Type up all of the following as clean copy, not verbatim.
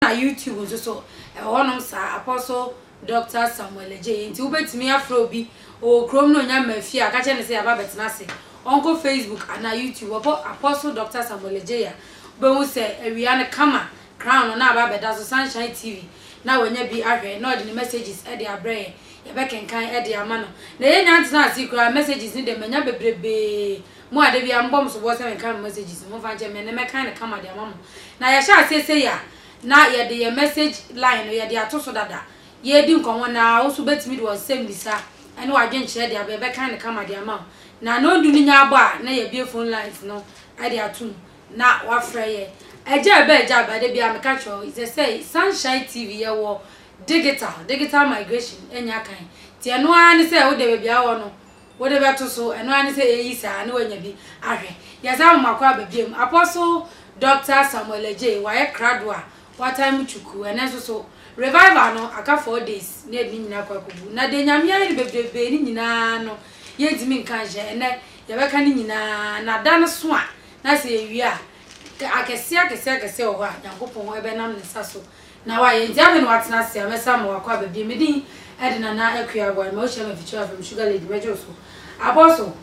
na YouTube so honom sa Apostle Dr. Samuel J. Nti ubetimi afro bi o krom no nya mafia aka che ne se aba betena se onko Facebook ana YouTube Apostle Dr. Samuel J. Ya be hu se awia ne kama crown na aba beda so Sunshine TV na wanya bi ahwe na odi messages e de abre ye be kenkan e de ama no na ye nya ntena asikura messages ni de manya bebrebe mo ade bi ambom so bo se kan messages mo fa nche me ne me kan ne kama de ama mo na ya sha asese ya na ye de ye message line ye de atoso dada ye di nkonwo na wo so betimi de wo sem bisa ene wa dwen kire de abebe kan ne kama de ama na no du ni nya aba na ye bie phone lines no ade atum na wa frɛ ye eja de bia me catch you is say Sunshine TV ye wo digital migration enya kan ti eno ani say wo de bia wo no wo de beto so eno ani say eyi sa na wanya bi ahwe ya za mo makwa babiem Apostle Dr. Samuel J. wa ye krado a wa time chuku ene so revival no aka 4 days na ni nyina kwa kubu na de nyame ya ni bebrebe ni nyina no ye dimi nkan je ene ye be kan ni nyina na da no so a na se ewia akese o ha yankopon ebe nam ne saso na wa ye ntiame no atena se amesa ma wakwa babie medin edina na akua boy ma o shema feature from Sugar Lady mejo so Apostle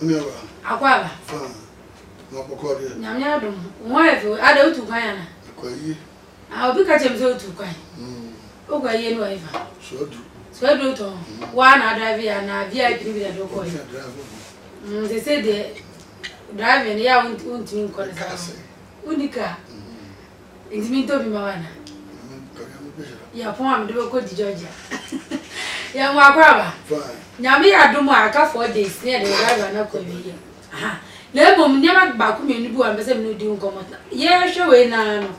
never akwa ba no pokori nyame adom wo efe ada otu kwan ya na kwayi obi ka chem se otu kwan ogwa ye no eva so do to wa na drive ya na VIP bi da do ko they say the driving ya unti nko ne sa unika intimi to bi mawana ya pon am de ko di Georgia ya mwa kwa ba nyame ya domo aka 4 days ne de drive na ko wi aha le bom nyama ba ku menu bu am be se me no di nko mota ye hwe we na no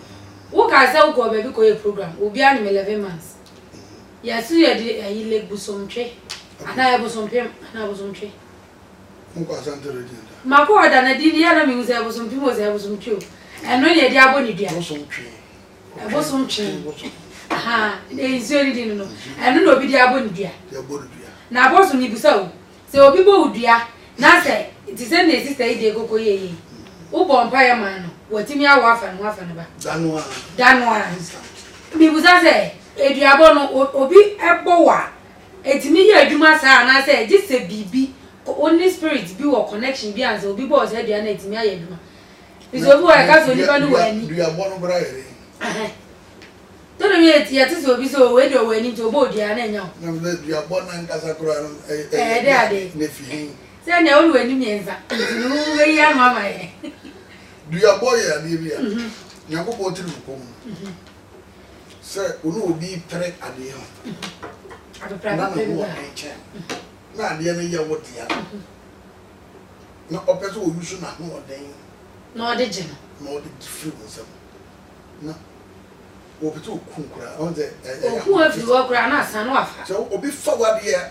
wo ka se wo ko be bi ko e program obi an 11 months ya su ya de ayi leg bu somtwe ana ya bu sompem ana bu somtwe nko asante regenda mako oda na di ya na mi uze bu sompi mo ze bu somtwe eno ye di aboni dia bu somtwe aha e izori di no eno no obi di aboni dia na bosu ni busa o se obi bo udua na se ti se na sister ide kokko ye wo bompa ya man no watimi awo afa no ba danwa bi busa se eduabo no obi ebo wa etimi ye adwuma sa na se ji se bibi only spirit bi wo connection bi anze obi bo se adua na etimi aye adwuma izobu wa ka so ni ba no wani duabo no bra yere to no ye ti ati so bi so we do wani to bo dia na nya na me duabo na nkasa kura no de ade ne fi se na o wani mienza nu we ya mama ye duabo ya ni bia nyakopo tiri ko mu se onu obi pere ade ho adopra na no enche na ade na ye wotia na opeso o yusu na ho oden no de je no de free wonsam na opeto kunkura on the oku afi wo kura na asan no afa so obi fa wade ya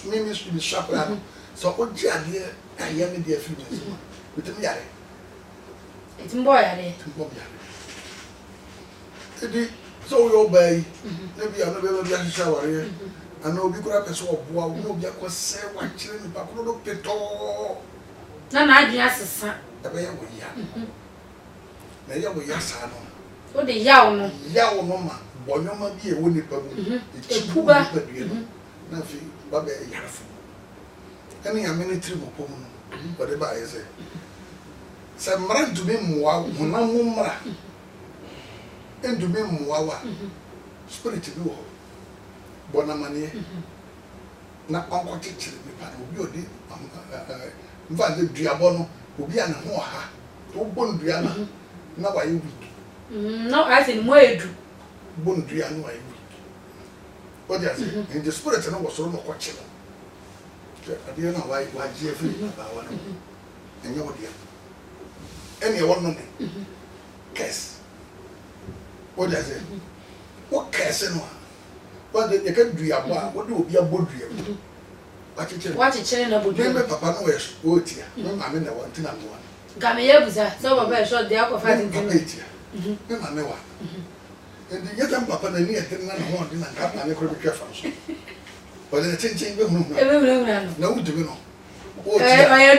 mimi su ni shapra so o ji ade aye me de free wonsam bitim yare etimbo yare edi so yo bay na bia no be bia hihya ware ana obi kura pese oboa wo obi akose wa kire ni bakoro do peto na adwun asesa ebe ya wo ya na ya wo ya sa no o de yawo no ma bonyoma bi e wo nipa mu epuba na fi ba be yarfo ene ya minitri mo pom no o de ba yese se mara dumi muwa hona mu mara endumi muwa wa spirit bi wo bona manie na onko chichiri mi pa obi odi mva de duabo no obi ana ho ha to bon dua na wa ye week no I think mo edu bon dua no wa ye week what you say in the spirit no was so no kwache no ade na wa je fi ba wa no enye wo dia ene wo no me kes what you say wo kes no what the can duabo a wo de obi abodua wachichire na bodua me papa no we o tia me mama na wa ntina no game ye buza so baba e short dey akọ fight ntin me mama wa and yet am papa na ni etin na ho ndi na ka na ko bi twa fa so o de chinchin be hunu e be hunu na wo dimi no o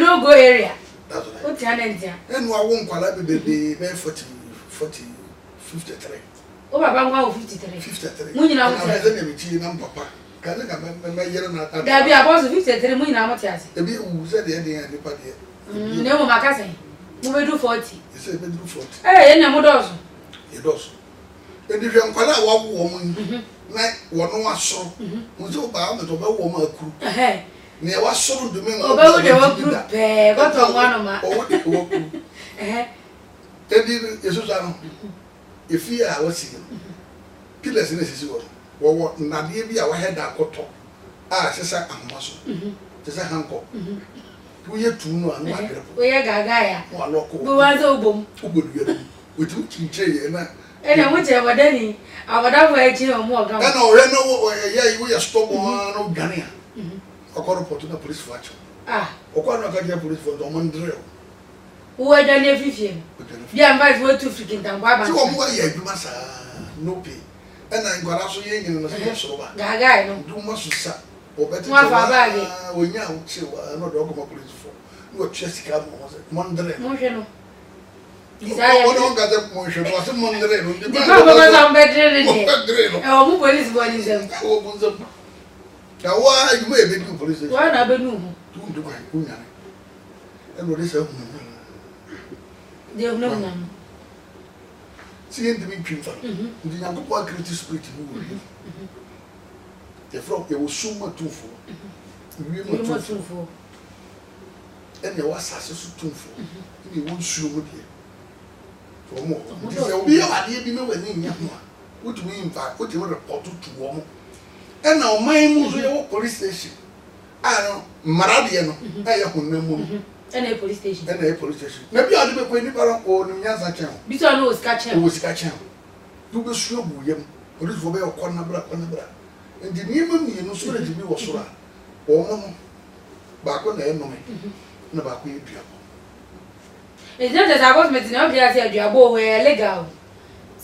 no go area that's right o tia na ntia enu awo nkwala bebebe be 40 53 o baba ngwa 53 53 mu nyina mo na tia heze na meti na papa ka na me yere na ta da bi aboso 53 mu nyina mo tia ase ebi wu se de de ya nipa de ne mo makase mo be do 40 ese be do 40 ye na mo dozo ye dozo edi hwe nkwala wa wo mo na wono waso mo so ba me to be wo mo akuru ne wa soro do me o be wo de wo group pe ko to ngwa no ma o de wo ku edi yesu sa no efi a wasi pillars ne sisi wo nade bi a wa head akoto a sesa ahomaso sesa hanko wo ye tu no anu agre wo ye gaga ya wo aloko wo wa zo bom obodu ye wo tu chinche ye na ene mo che wadani awada fo e chi no mo oga na o he no wo ye wo ye stop no gania akoro porto na police facho okwa no ka je police for do mo ndre wo da ne fifie bia mba wo tu frikin tan kwa ba so mo ye aduma sa no pay ena ngwara so ye nyino no se so ba gaga no du mo so sa obeti wa fa ba ge onya wo che wa no do ko police for no twa sika mo ndre mo hwe no desire no ga de mo hwe no se mo ndre no di ba ba sa mbedre mo ne ndre no e o mu police body zem o mo zem ka wa you may be do police wa na be nu hu tu ndu kwa kunya eno de se hu de hu na na si yende mi twimfa ndi nyango kwa creative spirit ni wo the from ye wo suma tumfo wi mo tumfo ene wa sase su tumfo ni wo nsuo mo de so mo ndi se obi ade bi me wani nya ho a wotumi imfa wotumi report to wo mo ena o man mu so ye wo police station no marade no e ye honam mu ena police station ena police station na bi ade be ko ni para ko ni nyansa chen bi so no ska chen wo sika chen du be suo bu yam police fo be ko na bra ndi ni ma mi no so re bi wo so ra o mo ba ko na e no me na ba ko e dua ko e je je sabot me tin o dia se dua bo we legal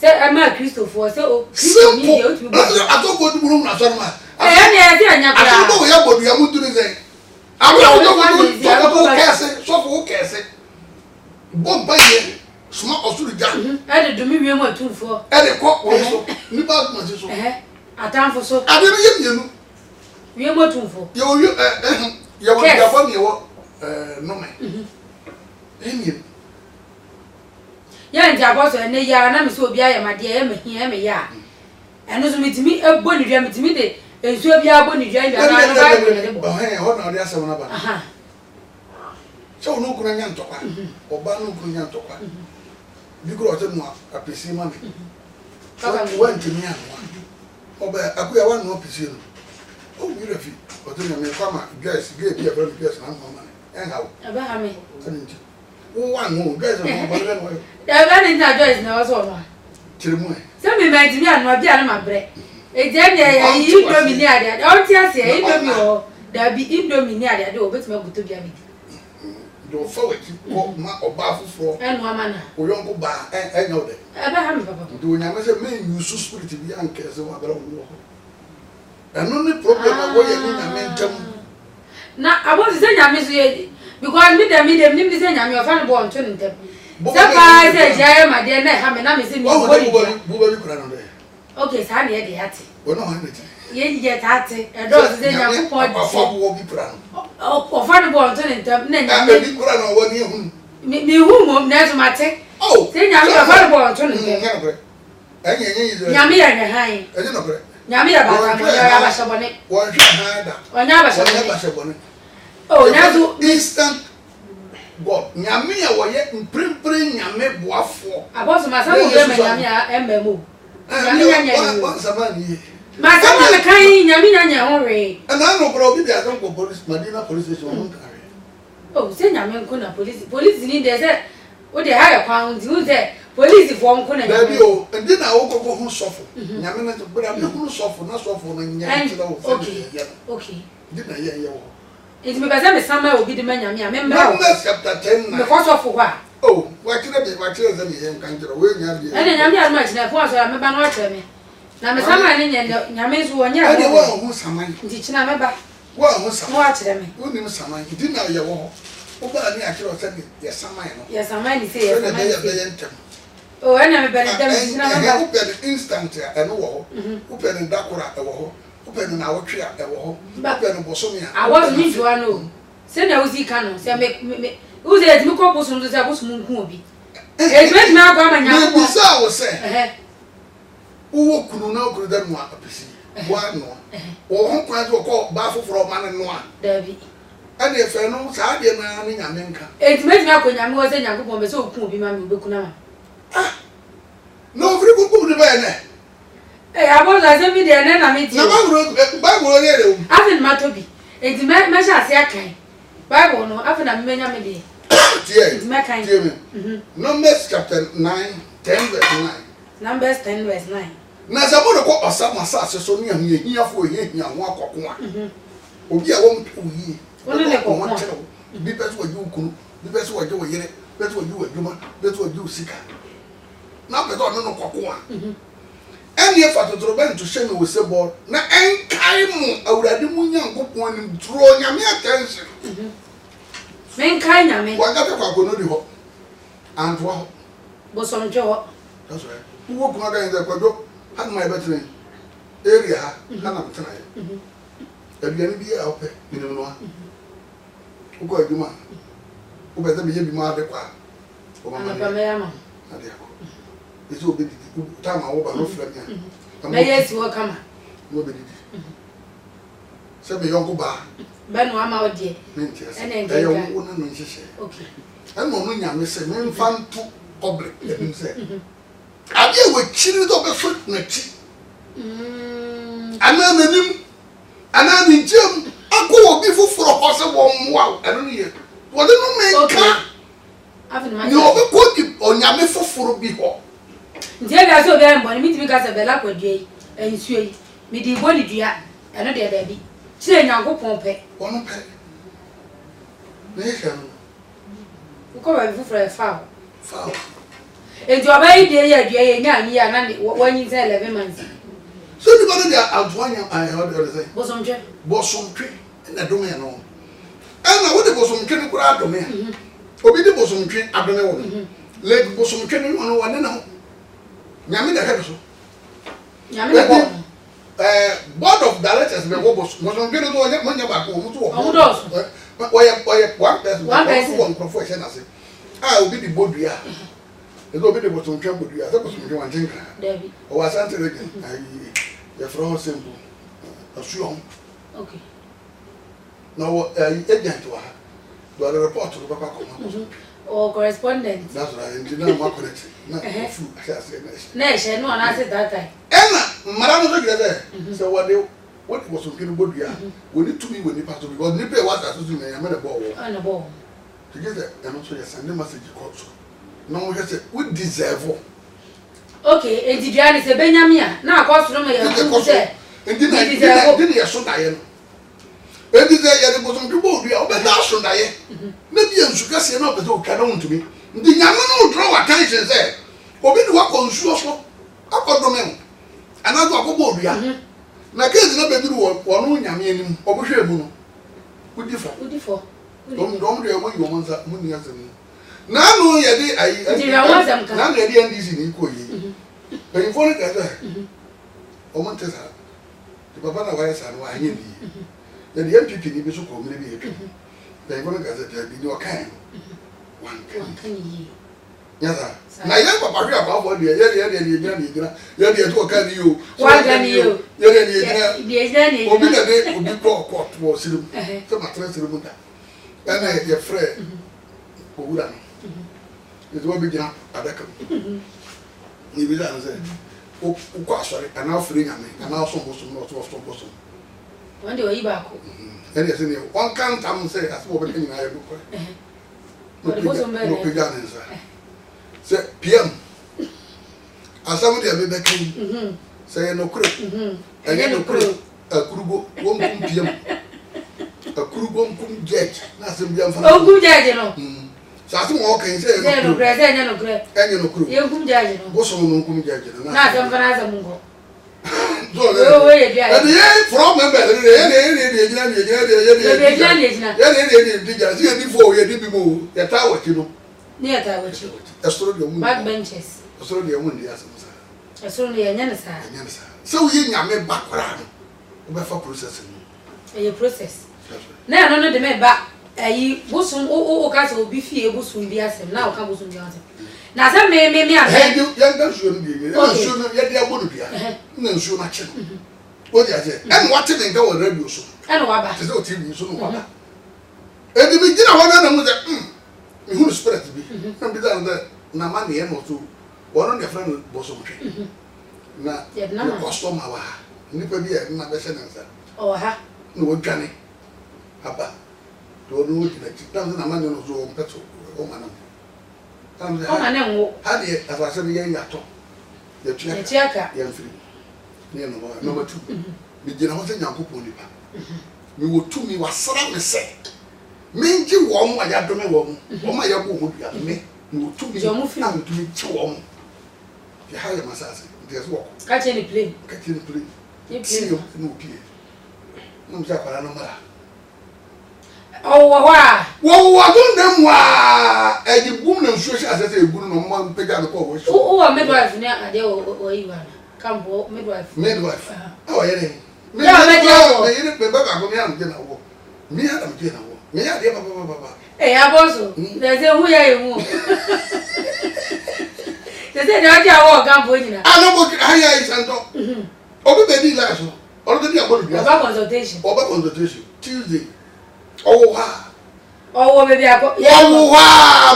se ama Christopher se o Christo ni de o tu bo atoko du buru na so ma ni e ti anya kra atoko ya bodu ya mutu ni ze awu o kese so fo kese bo ba ye suma osuru ja e de do mi wie mo atumfo e de ko o so ni ba ma so atamfo so ade no ye mienu wie mo atumfo ye o ye wo da ba mi wo no me emi ya nja boso ne ya na mi so obi ayamade ya me hia me ya eno so mitimi ebo ni dwa mitimi de ensu obi abo ni dwa ya na na ba ni de bo ho na ode asem na ba so no kuna nya ntokwa oba no kuna nya ntokwa bi kro ote no apesi ma me wa ntimi anwa oba akuya wa no apesi no o mi refi ote na me kwama guys ge bi e bra guys na mama en hawo aba ha me anti wo wa no guys no ba le no da ba ni ta Joyce na waso no chirimu e se mi ma ntimi anwa bi ana ma bre e je ne ya yi indomie ni ade o ti ase indomie o da bi indomie ni ade o betima guto bi ami do forward ko ma oba fufo enu amana o yonko ba enya ode aba ha me papa do nya me se me use spirit bi anke se wa bra wo eno ni problem wo ye ni na mentam na abo se nyame so ye because me dem ni se nyame o fa no bo onto ntem se pa se jaye ma de na ha me na me se mi bo bi kura no de okay sa na ye de ate wo no ha me ti ye je tate e do se nyame ko fa bo bi kura no o fa no bo onto ntem na nyame bi kura no wo ni hu mi hu mo na so mate oh se nyame o fa no bo onto ntem enye nyame ya ne han enye no kure nyame ya ba ta ya ba shabone wo hwe ha da onya ba shabone oh na so instant God nyame ya wo ye mprempre nyame boafo aboso ma sa mo be me nyame ya emmemo nyame nya nya wa samani ma sa mo me kan nyame nya nya ho re ana no bro bi dia kan ko police Madina police station mo kare oh se nyame nko na police ni de se o de ha ya kwan di u se police fo nko na baby o ndi na wo ko ho sofo nyame na to bra me ho sofo na sofo na nya kira wo okay ndi na ye wo it me kaza me sama obi de manyame a me mbra Numbers chapter 10 na me for sofo kwa oh wa kire ze ni ye kan kira we nya bi ene nyame a ma china fo so me ba no atre me na me sama ni nyame so wonya ade wo ho saman nti china me ba wo ho saman mo atre me wo ni saman ndi na ye wo ho o ba ni akira o se ni ye saman no ye sama ni se ye sama ye ntem Oh, I never been them. Na open instant e no wo ho. Open dakora e wo ho. Open na wotwe a e wo ho. Open bosomi a. I was need to know. Say na uzi kanu, say me uzi et me ko bosom to say bosom nku obi. E me me agwa manya ko. Bi sa wo say. Wo kunu na okuru da no apesi. Wo ano. Wo ho kwa zo ko ba foforo ma ne no a. Dabi. Ade efe no sa de na ne nyame nka. E me me akonya me wo say nyankopon be say okun obi ma me obekuna ma. No free kuku de ba ne. Eh, I was as if they are not meeting. Na Bible here. After Matobi, it's measure say kai. Bible no, after na menya me dey. Tie. Numbers chapter 9, 10 verse 9. Numbers 10 verse 9. Na sabon ko osama sase so ni ahun ehia fo ehia ho akoko a. Obi a won oyi. Won ne ko ko. Bi peso oju kunu, bi peso oju wo yire, peso oju adwuma, peso oju sika. Na peso no kokko a. Any fatotro ben to shame we say ball na enkai mu awurade mu nyankopon nim tro nyame attention. Men kai nyame. Wa ga te kwa kono di ho. Antwo ho. Bosom jo. That's right. Wo kuma ga nze kwado had my better area ha na mtena ye. Aduane bi a ope minim no a. Wo ko adwuma. Wo be se be ye bi ma de kwa. O ma na me ama. Ade akọ. Ese obi di time awo ba no fra nya. Me yes wo kama. Wo be di. Se me yonko ba. Ba no ama odie. Ene nge. Wo na no nhihye. Okay. Eno no nyame se me mfanto public ebi se. Abi e we chiri do be foot na chi. Ana nanim. Ana ni jem. Akọ obi foforo ho se wo mwa. Eno ne ye. Wo de no me ka. Afin ma. Ni obi ko di onyame foforo bi ho. Ntie ga so be mboni mi timi ka se bela kwadua yi. Ensuo yi. Mi di boni dua. Eno de da bi. Chire nyankopon pe. Wono pe. Ne hwe no. Ko ba bi foforo e fa. Fa. Enti oba yi de ya dua ye nya ani ya na wanyi se 11 months. So the body they are adwanya I heard what they say. Bosomtwe. Bosomtwe na dome ya no. Ana wo de bosomtwe ni kura adome ya. Obi de bosomtwe adome wo. Leg bosomtwe ni ono wane na ho. Nyame da hebe so. Nyame da bo. Board of directors be wo bosomtwe no wo nya ba ko wo to wo. Omo do so. Oye one person. One person. One profession na se. Ah obi di bodua. Ezo obi de bosomtwe bodua. Se bosomtwe wan tinka. David. O wa sante rege. Ayi. Your friend simple. Assume. Okay. Now, agent wa. Do the report to the papa come. Or correspondent. That's right. And you know what connect. Na food. I say Na she no na say that time. Ena, madam no get there. So what was some kind of ya? We need to be when you pass because ni pay was associate na yamena ball. Na ball. Together and also you send message call. No we say we deserve. Okay, enti duane se benyame a na akoso no me ya ku se. Enti na enti ya so daye no. Enti ze ya de bosom ke bo dua obeda so daye. Na bi ensu kase na obeda o kana untumi. Ndi nyame no draw attention say obi ni wa konsuo so akodome ho. Anazo akobo dua. Na case na be duru wo no nyame anim obohwe mu no. Udifo. Dom de mo yo monza mu ni asem. Na no ye de ayi. Na no ye de NDC ni ko yi. But if only that, Omontesa, the Papa Wires and why he the MPP need to come maybe. They want to get it in your kind. One can. Yes, sir. Now, young Papa, about what you're to carry you. Why can you? You're will be the day will be brought court was him. Some mattress remover. And your friend, Uran. It will be done at the ni bi dan say o ko asori ana ofri nyame ana oso bosom no to oso bosom won de oyi ba ko and yes ni one can tam say as wo be ni na yedo ko no bosom be no pega na say pm asamu de be kan say no kure ene no kure akurugo won kum pm akurugo kum jet na asem biam fa o kum jet no Sasu mo kan say no kure say no kure enye no kure ye kum jaje no bosom no kum jaje na dem fa na zamu go so le and ye from member ye digya see any for ye di bi mo ye ta wachi no ni ya ta wachi estro de mu back benches osoro de won di asem sa esoro ne yenya ne sa so we nyame bakora no we be fa process no process na no de me ba ayi bosun o ka se obi fie bosun bi asem na o ka bosun bi asem na se me hey you ga sure no bi sure no ye de abodu bia na sure na che o di aje en what thing ga wo radio so en wa ba se o tv so no wa ba e di bi gina ho na mu de me hu spirit bi na bi da na ma ne e no so wono de friend boso mtwe na customer wa nipa bi e na be se na nsa ha no wo dwane aba to no di na ti tan na ma ne no so o mpeto o ma na o ma ne ngo ha de afase bi ye yato ye tuaka ye mfiri ne no ba no batu bi gina ho se nyankopon nipa mi wo tu mi wasara me se menji wo mo ya do me wo mo o ma ya bo ho bia me mi wo tu mi na mi tu mi chi wo mo ya ha ya masase nti so ka che ni plane si yo no pie no mja para no mara wa don dem wa e di bum na nsuo sha asese egunu no mo mpega no ko wo shi wa midwife ni ade o yi wa kambo midwife awo ye ne me yire pe ba ko mi am je na wo mi ha am je na wo mi ya de ba aboso de se hu ya emu de se de aja wo kambo nyina no bo haya isanto obi be di la so o do di abodu bia oba consultation Tuesday owo be bia ko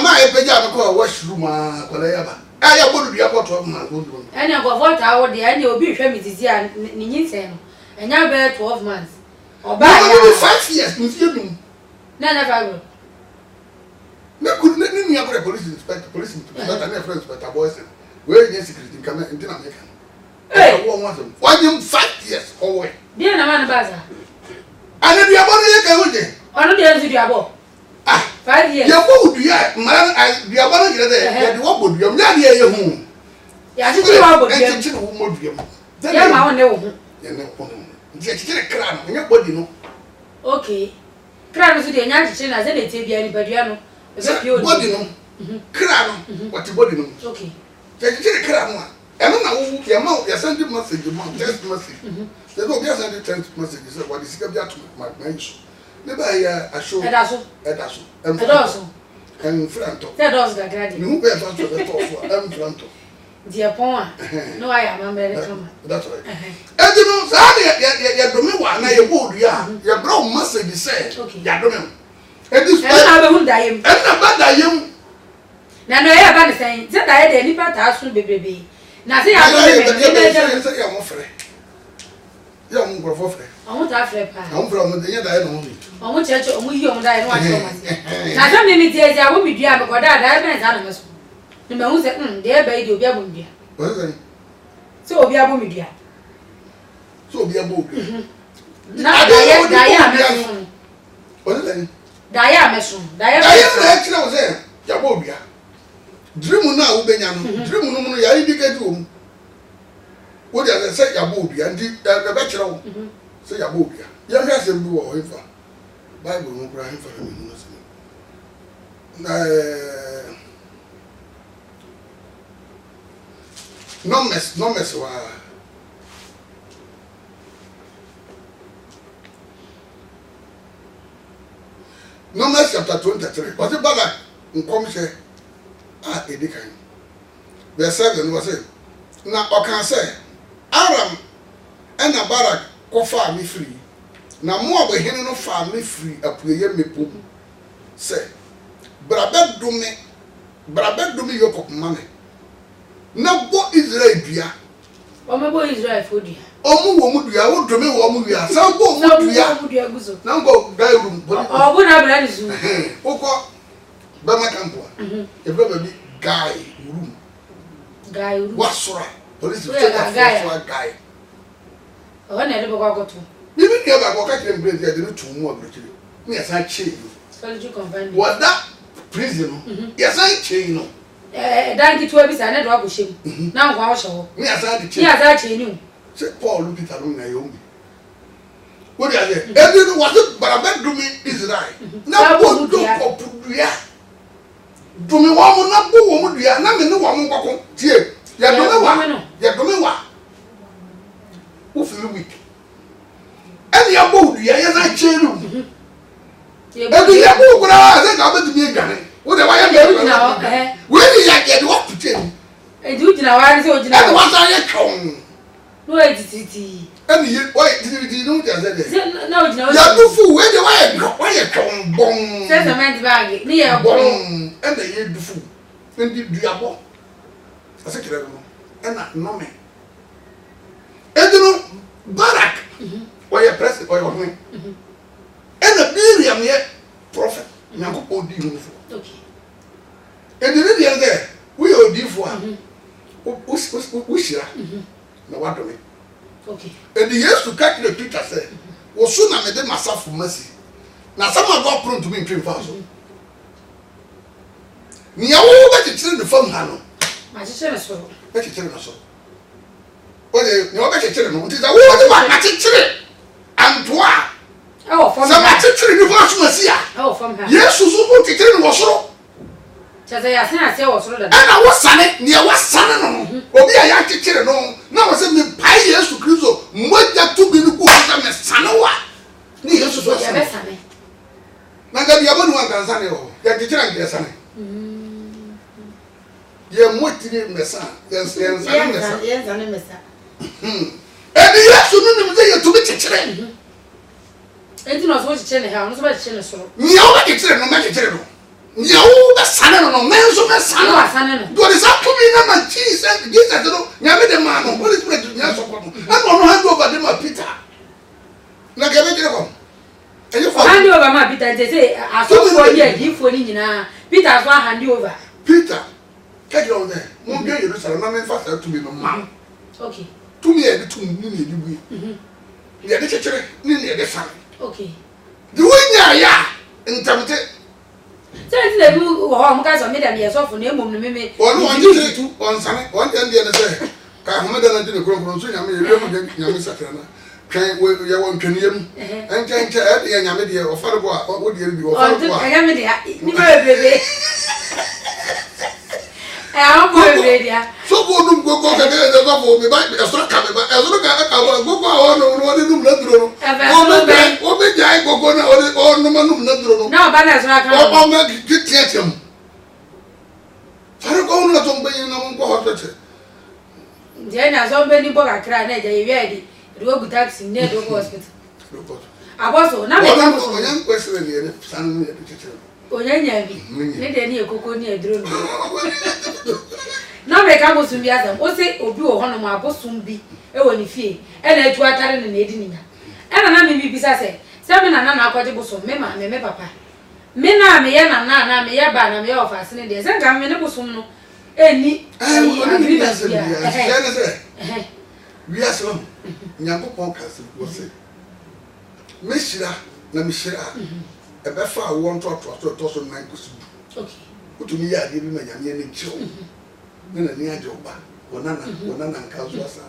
ma e peja be ko washroom kwala ya ba aya bodu bia ko to ma go do enya go vota wo de enya obi hwe mititi a ni nyinse no enya be 12 months oba ya 5 years nfie dum na fa me could ni ya ko police inspector na friend inspector boys we nye security kama ntina me kan wo him 5 years owe dia na man baza ana dia bo ye ka wuje ono dia nzi dia bo 5 years ya bo du ya mara dia bo na gire de ya de wo bo du ya nya dia ye hu ya ti wa bo du ya ti wo mo du ya ya ma won ne wo hu ya ne ko no dia ti kire kra no nya body no okay kra no so dia nya ti na ze de tie bia ni badua no e be pio body no kra no what body no okay dia ti kire kra no eno na wo ya ma ya send message ma text message they don't get send text message say what is ga bia to my issue ne ba ya asho edaso en franto edaso ga grade ni hu be fa to be to en franto dia pon a no aya ma mere kama that's right e no sa ya do me wa na ye bo du ya bro message say ya do me e this na be hu dayem e na ba dayem na no ya ba ne sen se daye de nipa ta aso bebrebe na se ya do me se ya mo frɛ ya mo grofo frɛ omo ta frɛ pa omo frɛ omo de nya daye no mo omo cheche omo yi omo daye no wa che omo se na se me mi tie dia wo mi dua me ko da daye ben za no me so ni me hu se de e ba yi de obi abo mi dua o se se obi abo mi dua so obi abo na daye ameso o se daye ameso daye na kire o se ya bo bia dream na wo benya no dream no mu no ya indicate wo mu wo dia se ya bo bia ndi e be kire wo se ya bo bia ya hwa se bi wo ho ifa bible no kura ifa na mu no se na no mess wa Numbers chapter 23 was it Balak nkom hye edikan verse 7 was it na okan say Aram na Barak ko fa me free na Moab hene no fa me free apuye mepo say brabe dumi yokop mane na bo Israel bia omebo Israel fodua omu wo mu dua wo dumi wo mu wia sa bo mu dua guzo na go guy room obu na bra ni zu oko ba makampo e bra ba bi guy room wasura police guy o na de bo kwa goto bibi dia ba ko ka kire mbrezi ya de no tu mu abrokire me ya san che soldier confined wada prison ya san che no dan ki to bi sa na do agoshem na nkwa wo hye me ya san de che ya za che ni se Paul Peter no na yomi wo dia se e bi no was barabe dumi Israel na bo do kopudua dumi wo mo na bo wo mo dua na me ne wo mo kwako tie ya dome wa wo feel weak and ya bo du ya na chelu ebi ya bo kura se ka be mi gane wo de wa ya be we ni ya ke do putin e du jina wa se o jina and wa sa ya twon no e titi and ye why titi no ya se de na o jina ya do fu we de wa ya twon bon se cement bag ni ya bon and the ye do fu and du ya bo ase kire no ena no me edino barak oye president oye ohun ena Miriam ye prophet nyankopon di hu fo okay edino de ende we odi fo a o shira na wadome okay edi Yesu ka kire Peter say wo so na me de masafo masi na sama go prone to me twin fa so ni ya wo ba titire ne fam ha no ma titire na so ba titire na so oye ni wo ba titire no nti da wo de ma titire antoa oh fam sama titire ni fa so masi a oh fam ha Yesu so wo titire no wo soro chaza ya sena se wo soro da ana wo sane ni wo sane no obi a ya titire no na wo se me pai Yesu Kristo moja tu bi ni ku so me sane wa ni Yesu so ya be sane na ga biya bonu an kansa ne o ya titire ngi sane ye motire mesa ye sane mesa edi Yesu no nim ze ye tu bi titire enti no so titire ne ha no so ba titire ne so ni o ba titire no ma titire no ni o ba sane no menso me sane wa sane no do de sa to bi na ma Jesus no nya me de ma no Holy Spirit nya so ko no and no hand over de ma Peter na ga be tire ko eyi fo hand over ma Peter say asofo ni adifo ni nyina Peter so hand over Peter kaje on there mo gbe Jerusalem na me fa sa to bi no ma okay to me e de to ni ni e bi ni e de chechere ni ni e de fa okay the winya ya ntamte say ti le mu ho mo ka so me da me so fo na emom no me on one tu on sane on den de na say ka ho me da na de kron so nyame ye mu de nyame sakra na twan we ye won twaniyam enche e de nyame de o fare bo a o de bi o fare bo a nyame de ni ba bebe a bo bebe dia so bo dum gogo ka de so bo me ba e so ka me ba e so ka gogo a no de dum na duro no o be jai gogo na o no ma num na duro no na ba na so ka o ma tietiem fare ko no to mbe na mo ko hotote je na so be ni bo ka kra na je ye di do go taxi ne do go hospital aboso na me ka ko onyan kwesere ni e san ni e tete onyanya bi ne de ni ekoko ni eduro no na me ka bosu bi azam o se obi wo hono ma bosu bi e woni fie e na etu atare ne edi ninya e na me bi bisa se me na akwaje bosu me ma me papa me na me ye na me ye ba na me ye ofase ne de se nka me ne bosu no eni agreement ya we are so nyankopon kase wo se me shira na me shira e be fa wo nto so nan kusu okay utumi ya de bi ma nyame ne chiwo na ni aje oba wona nka so asa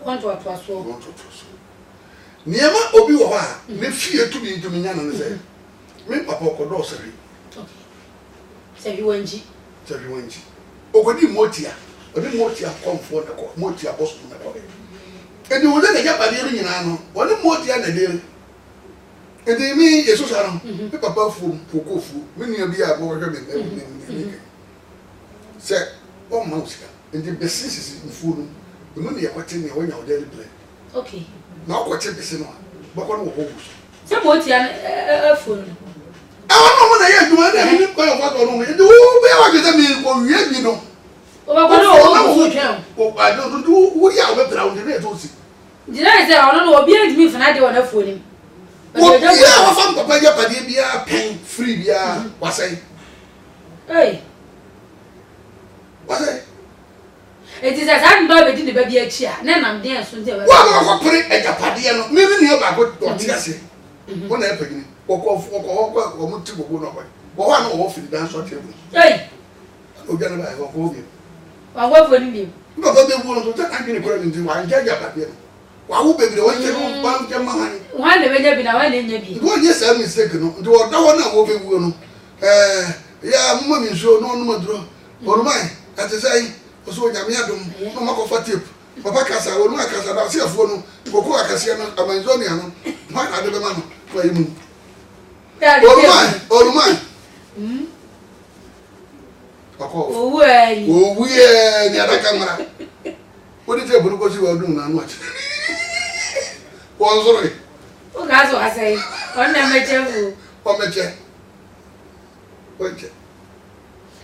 want to so niema obi wo ha ne fie tu bi ntumi nya na ne se me papa ko do sere okay se bi wanji ogodi motia odi motia komfo na ko motia boss na ko edi wo de ya ba de nyina no woni motia na de edi mi Yesu sara me papa fu pokofu me nua bi a bo hwe me se o ma usika edi besisi fu no me ne yakwate ne wonya wo daily bread okay na ko che besi no bako no wo ho se motia fu no no mo na ye duma na mi ko yo fato no edi wo be wa gbe mi ko wie bi no o ba ko no wo twa o ba do wo ya wo be bra wo ne to si jina se ono no obi edimi fana de wona fu ni wo ya wa fam papa ya pade bia pen free bia wasai wasai it is as I'm not between the baby a chair, then I'm there soon. What about putting a japadiano? Maybe near my good Tiasi. One epic, or multiple go away. One often dance or table. Hey, oh, Ganaba, I hope you. I work for him. No, but they want to take according to my Japadiano. Why would be the one to one the way been away in your go, yes, I'm mistaken. Do what no one over. Yeah, Mummy, so no more draw. Or mine, as I say. oso nyame adom no makofa tape papa kasa wonu akasa da se afo no koko akase no amanzonia no ma na de be ma no kwa yimu Olumai Owu ni adaka mara wodi te buru ko si wa dun na anu ati won zoro o ga so asai on na meche fu o meche oje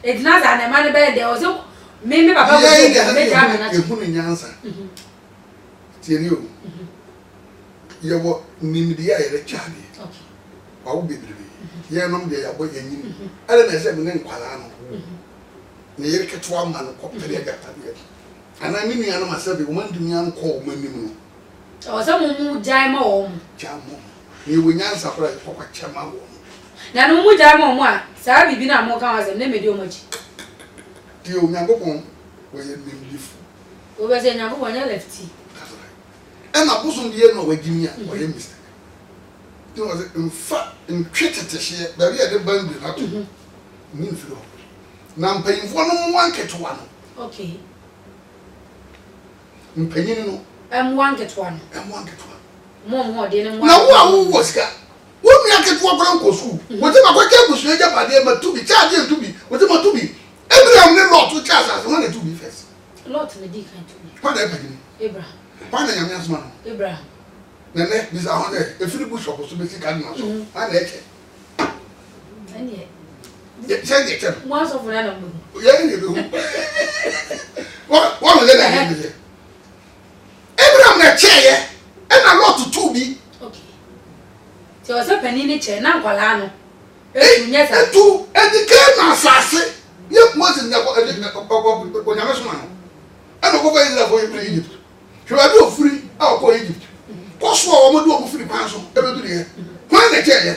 edina za na ma ne be de o so me papa go dey meche amana e hunu nyansa tieni o ye wo nimdi ya ere chade okay wa wo bebrebe ye nom de ya bo ye nyim ale na se me ne nkwala no ne yere keto ama no kopere ya gata de ana mi nua no masabe wo man dumi an ko wo manim no o so mu jai ma wo jamo ni wo nyansa kora ko kwa chama wo na no mu jai ma mo a sa bibi na mo kan wasem ne me di o machi ti o nyankopon wo ye nimlifu o be se nyankopon ya lefty ena bosom de no wagimi a wo ye mistake ti wo se mfa ntwetetehye ba wi ade bandi na to ni mfiro na mpanyimfo no mo anketwa no okay mpanyini no mo anketwa mo de ne mo na wo awu woska wo mi anketwa kora nkosu wo te makoke busu eja pade ma tubi charge tubi wo te ma tubi Abraham ne lot charge as one tubi first lot me di kan tubi pa da pagini Abraham pa na nyame asma no Abraham nene bisa ho ne efiri bu shop so be sika na so ana eche ani ye send it mo aso funa na mo ye ni be wo le na ni Abraham na cheye e na lot tubi okay ti o se panini che na nkwala no etunya sa etu edike na asase ye Moses na ko nyame so no e no ko fa Israel for Egypt hwadi ofuri a ko Egypt ko so o mo do o firi kwan so e be du de kwan na cheye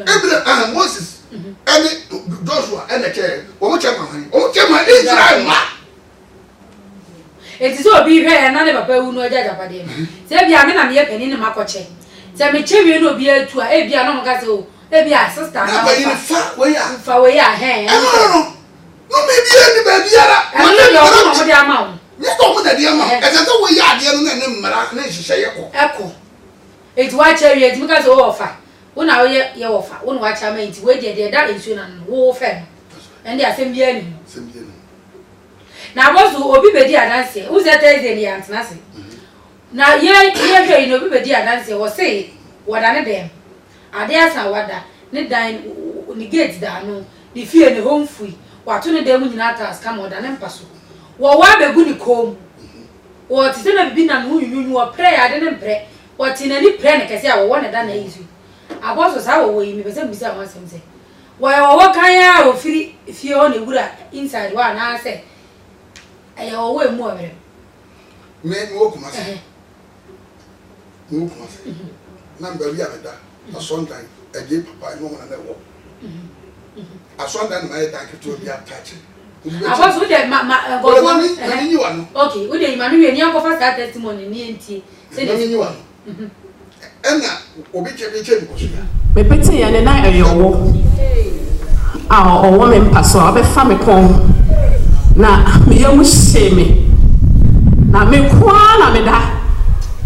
Abraham Moses and Joshua and the chair o mo chema Israel ma eti so obi hwe na ne papa wu no aja japade se bia me na me pani ne makoche se me chewie no obi atu a e bia no mo ka se o e bia sister na fa we ya he no me bia ni ba biara no no mo de ama o ni to mo de dia ma e se we ya de no na ne mmara na hihye eko eti wa chewie eti mo ka se o ofa una ye ofa una wa chama eti we de da ensu na no wo fe ende asem bia ni na bozu obi bedi adanse uze Thursday ni antanase na ye hwe ni obi bedi adanse wo se wada ne dem ade asa wada ne dan ni gate da no ni fie ne home free wato ne dem nyina task ka moda ne mpaso wo wa begu ni kom wo ti se na bibi na no nyunyu wo pray ade ne mpre wo ti na ni pray ne kese a wo ne da na yisu aboso sa wo yi mi be se mbisi a wasem se wo kan ya wo firi fie ho ne wura inside wa na se aye owo emu obere me wo kuma se na mba wi abeda asondan eje papa no na wo asondan na e danke to bi attach abaso de go ni ni wa no okay we de imanu we ni akofa start testimony ni enti se ni wa ena obi che ko so ya me peti ya ne na eyowo a owo me mpaso abefa me kon na me yamu sheme na me kwa na me da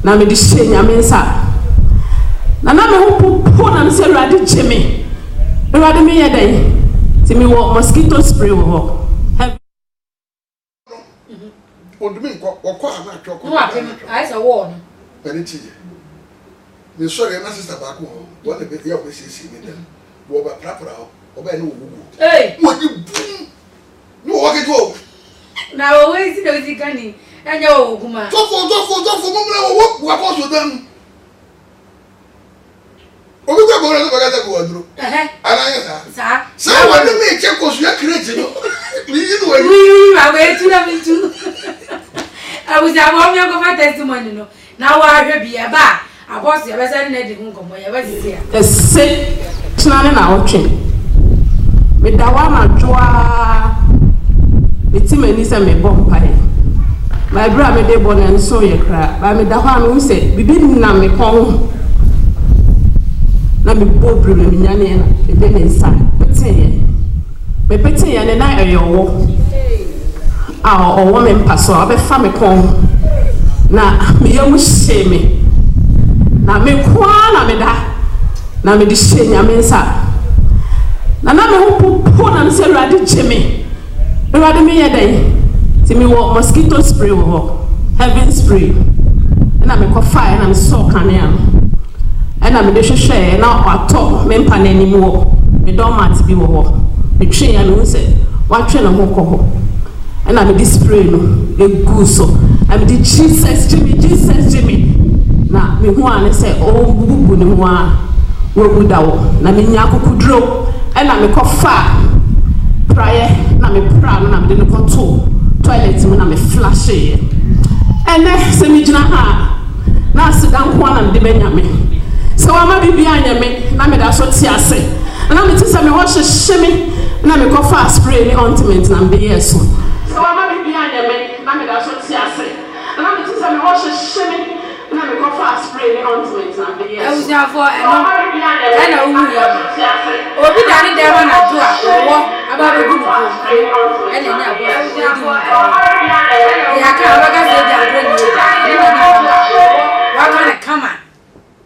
na me di shenya me nsa na me hopo na me se rade cheme rade me ye dai ti me wo mosquito spray wo odumi nko okọ ama atwoko no apem ai se wo no bani ti me sorry na sister ba ko wo le be ya wo sisi me dem wo ba prapra o ba ni wo gugu wo di bum no wo ke to na wo we si do si kani anya wo guma tofo mo mra wo wa ko so dan obi ko bo na ba ga ta ko aduro ana ya sa wa ni me che ko so ya create no ni ni wo ni ba we tu na mi tu abuzi abo mi ko fa testimony no na wa hwe bia ba abosi ya besa na di nkomo ya ba sisi ya ese tnane na otwe me dawa ma joa eti mani se me bompae my bra me de bona nso ye kra ba me da ho anu se bibi na me kon na me bo problem nyane na e de nsa pete ye me pete ye ne na eyowo a woman pass so abe fa me kon na me yam sheme na me kwa na me da na me di shenya me nsa na me ho na se Awurade jeme Awurade me yedai ti me wo mosquito spray wo heaven spray na me ko fire na me so kanea na me de hwehwe na wato me mpa na anim wo me don mat bi wo me twen ya no se watwe na ho kɔ ho na me di spray no egu so na me di Jesus Jimmy na me hu ane se o bubu ni ho a wo budawo na me nya kokudro na me kɔ fa prayer na me pra na me de no kɔ to toilet mu na me flash ene se me gina ha na asidan ko na me de benya me so wa ma bibi anya me na me da so ti ase na me ti se me ho hyehye me na me kɔ fa spray ni ointment na me yes so wa ma bibi anya me na me da so ti ase na me ti se me ho hyehye me na me kɔ fa spray ni ointment na me yes e usia for e na wu ya obi da ni dem na do a wo aba be gu ko e na nya bo usia for ya ka aba ka se ja do ni wa ka na kama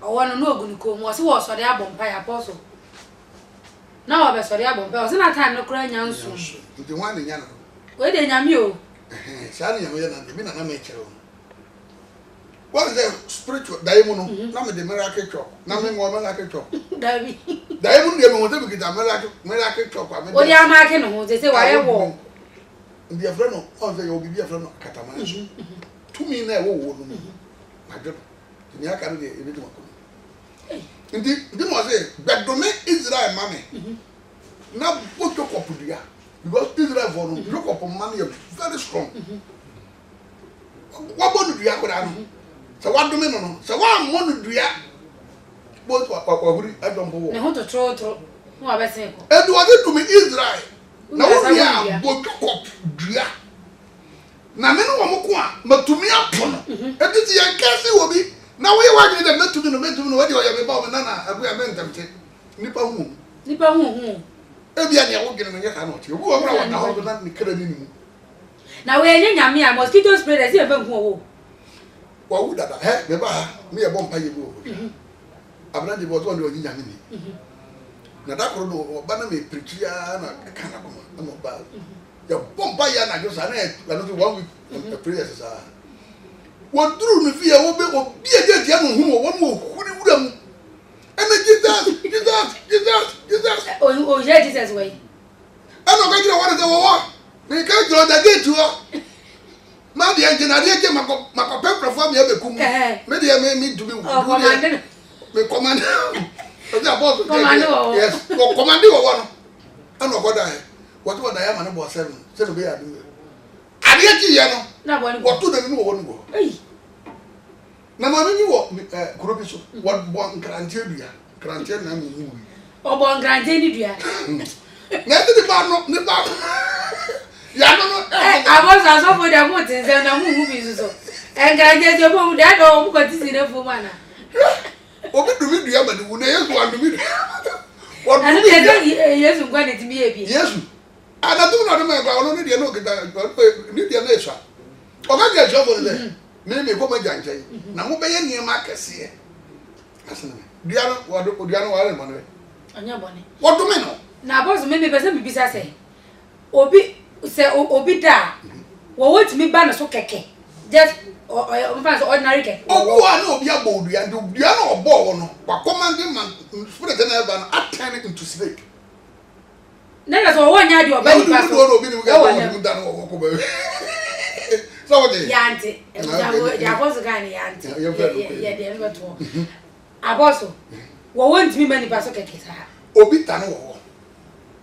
owo no ogun ko mo se wo so de abompa ya apostle na wa be so de abompa o se na time no kura nya nso ndi wan nya no we de nya mi o sha ni nya na me na me kire o what is the spiritual daimono na me de miracle chop na me mo miracle chop dabi daimono de me mo te bi kita miracle chop a me o ya ma ke no ho se wa ye wo ndi afra no o se yo bibi afra no katama so tumi na e wo no majo ni aka no de e bi to ko ndi mo se bedome Israel mame na boto kopudia because Israel for no lokop man is very strong wa bonu dua ko da no so wa dome no so wa monu dua both wa huri adom bo ne ho to tro no wa be sen ko edu wa de tumi Israel na wo ya boto kop dua na me no wa mo ko a matumi apono edu ti yan kase wo bi na we wa gbe dem metumi no we de o ya me ba o na na abu ya me ntamche nipa hu ebi ani awo gene no nya ka na o ti obu wa wa na ho na ni kra ni mu na we nya nyame a mosquito spray dey se be hu owo wa wu dada he me ba me ye bompa ye bo abna de bo to ni o nyame ni na da kro do ba na me preachia na kana ko na ba ya bompa ya na jo sa na no to 1 week prayer sa wo duru no fi e wo be obi e je je no hu wo mo huri wura mu ene Jesus o je Jesus way ano ka jira wa de wo me ka jira da gate wo ma de engineer de ke mako pepper for me e be kum me de me do me command o ja boss yes o command wo no ano ko da he wo to da ya ma no bo 7 se no be ya do ade ki ye no na bo ni wo to da ni wo no bo na ma ni wo kuro bi so wo bo nkrante dua krante na mu hu o bo nkrante ni dua na de ba no ni ba ya no abosa so for dem mutin se na mu hu bi so nkrante je bo da do mu ko ti si na fu mana obi dumi dua ma ni wu na Yesu andumi dua wo anu de Yesu ngwa de ti mi e bi Yesu ana tu na de ma gwa no ni de no kita ni de na esha o ga je jo bo le me ko ma janjai na mo be ye ni ma kese asana dua no wa le mo no anya boni wo dumi no na boss me pese me bisa se obi da wo want me ba na so keke just ordinary keke obu na obi agbo dua no obo wo no wa commanding man spirit na eba na turn it into snake na so wo nya di oba ni pa so obi ni ga wo da no wo ko ba so what dey yanti ya boss ga ni yanti ya de no to aboso wo want me ba ni pa so keke sa obi ta no wo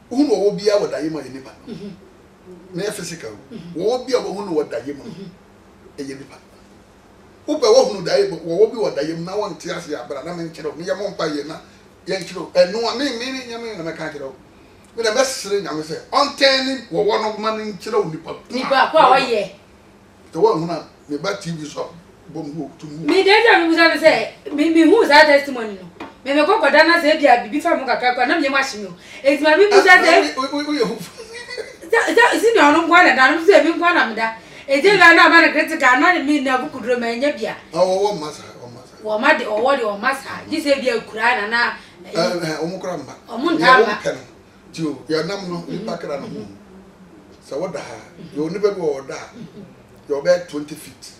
hu no wo bia wo da yema ye nipa na physical wo bia wo hu no wo da yema e ye nipa wo pe wo hu no da yema wo bi wo da yema na won ti ase abra na men kire me ye mo mpa ye na ye nkire enu a me nyame na me ka kire me na mesere nyame se on ten wo wo no man nkire nipa kwa wo ye to wo hu na me ba TV so bom ho to mu me dey tell me say me hu za testimony no me ko dana se bia bibi fa mu kakra kwa na me ma hye me o eti ma bi mu say is in your own one and I'm saying one of that. It didn't know about a critical, not me never could remain yet. Oh, massa. Or mad or what or massa. This is your cry and I. Omukramma. Omuntama. You are no background. So what the hell? You'll never go that. You're about 20 feet.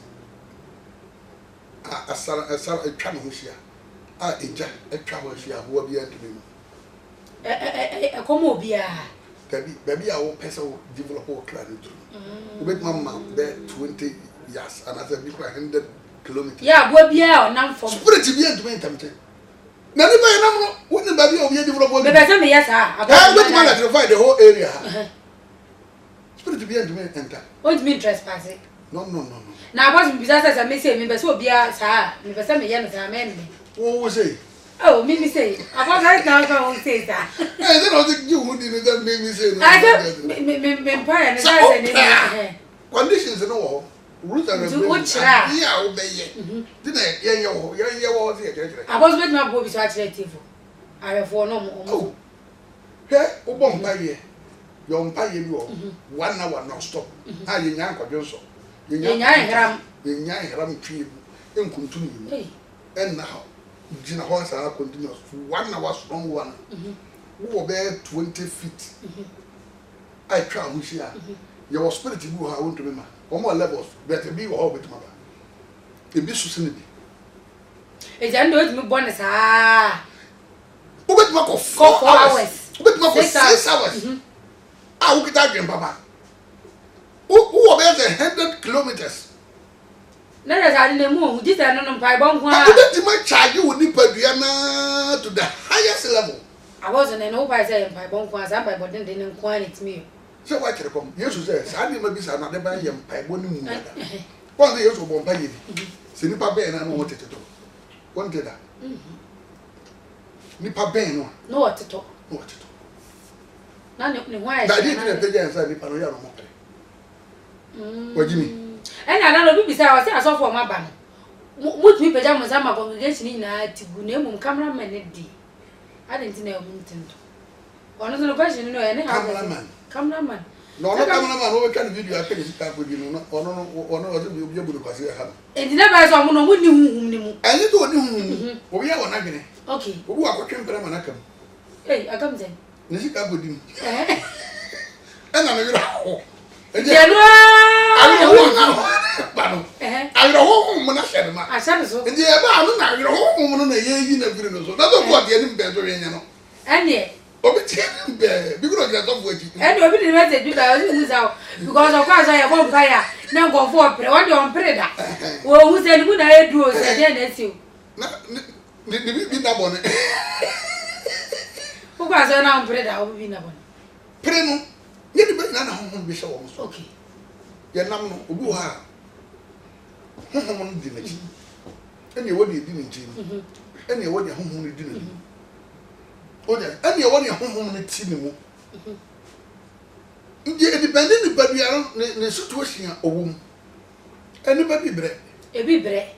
A channel here. A travel here who will be able to be. A comobia. Baby, I will pass out develop all clarity. With my mom there 20 years and as a big 100 kilometers. Yeah, will be out now for spirit to be able to maintain. Now, the wouldn't baby over here develop. Yes, I went to provide the whole area. Spirit to be able to enter. What do you mean trespassing? No. Now, I wasn't because I may say, maybe so be as I, maybe some young men. What was it? Oh, Mimi say, I was right now, I won't say that. I don't think you would even that made me say I said, conditions and all. Rules and which I obey. Didn't I? I was with my boy to actually TV. I have for no more. Oh, hey, Obon Paye. Young Paye, 1 hour non stop. I in Yanko Johnson. In Yan tree in continue. And now, Gina Horse are continuous. 1 hour strong one. Who obey 20 feet. I try which year. Your spirit to go, I want to remember. One more levels, better be all with mother. A bit sustainable. It's under me bonus. Ah, with Marco 4 hours. With Marco 6 hours. I will get out, Papa. Who obeys 100 kilometers? No, I didn't move. This is not by bomb. I might charge you with Nipadiana to the highest level. I wasn't an old by saying by bomb was up by but didn't quite me. So what can come? Yes, says, I didn't maybe say another by him by 1 moon. One day also won't pay you. Sinipa Ben and wanted to do. One day that. Nipa Ben, no, what to talk. What to do? None of the why I didn't pay answer the Panoyano. What do you mean? And I don't know besides I saw for my banner. What me pajamas are my congregation in a Tibunum cameraman. I didn't know Muntin. One of the question, no, any cameraman. No, cameraman, who can video a page with you, or no, you'll be able to pass your hand. And never saw one who knew. And you don't know who we are one agony. Okay, Who are watching Peramanacum? Hey, I come then. Nisica with him. And I'm a I don't know when I said, I said so. And the other, you're home on a year in a video, so that's what getting better in you. And yet, because nobody message because of course I won't fire. Now go for what you're on Preda. Well, who said good I do? Then it's you. Who was on Preda? Will be no one. Preno. Okay. Your number who are home dinner. Any what you didn't, any what your home dinner. Any what your home tinimo. Independent, but we are in a situation of womb. Anybody bread. A big bread.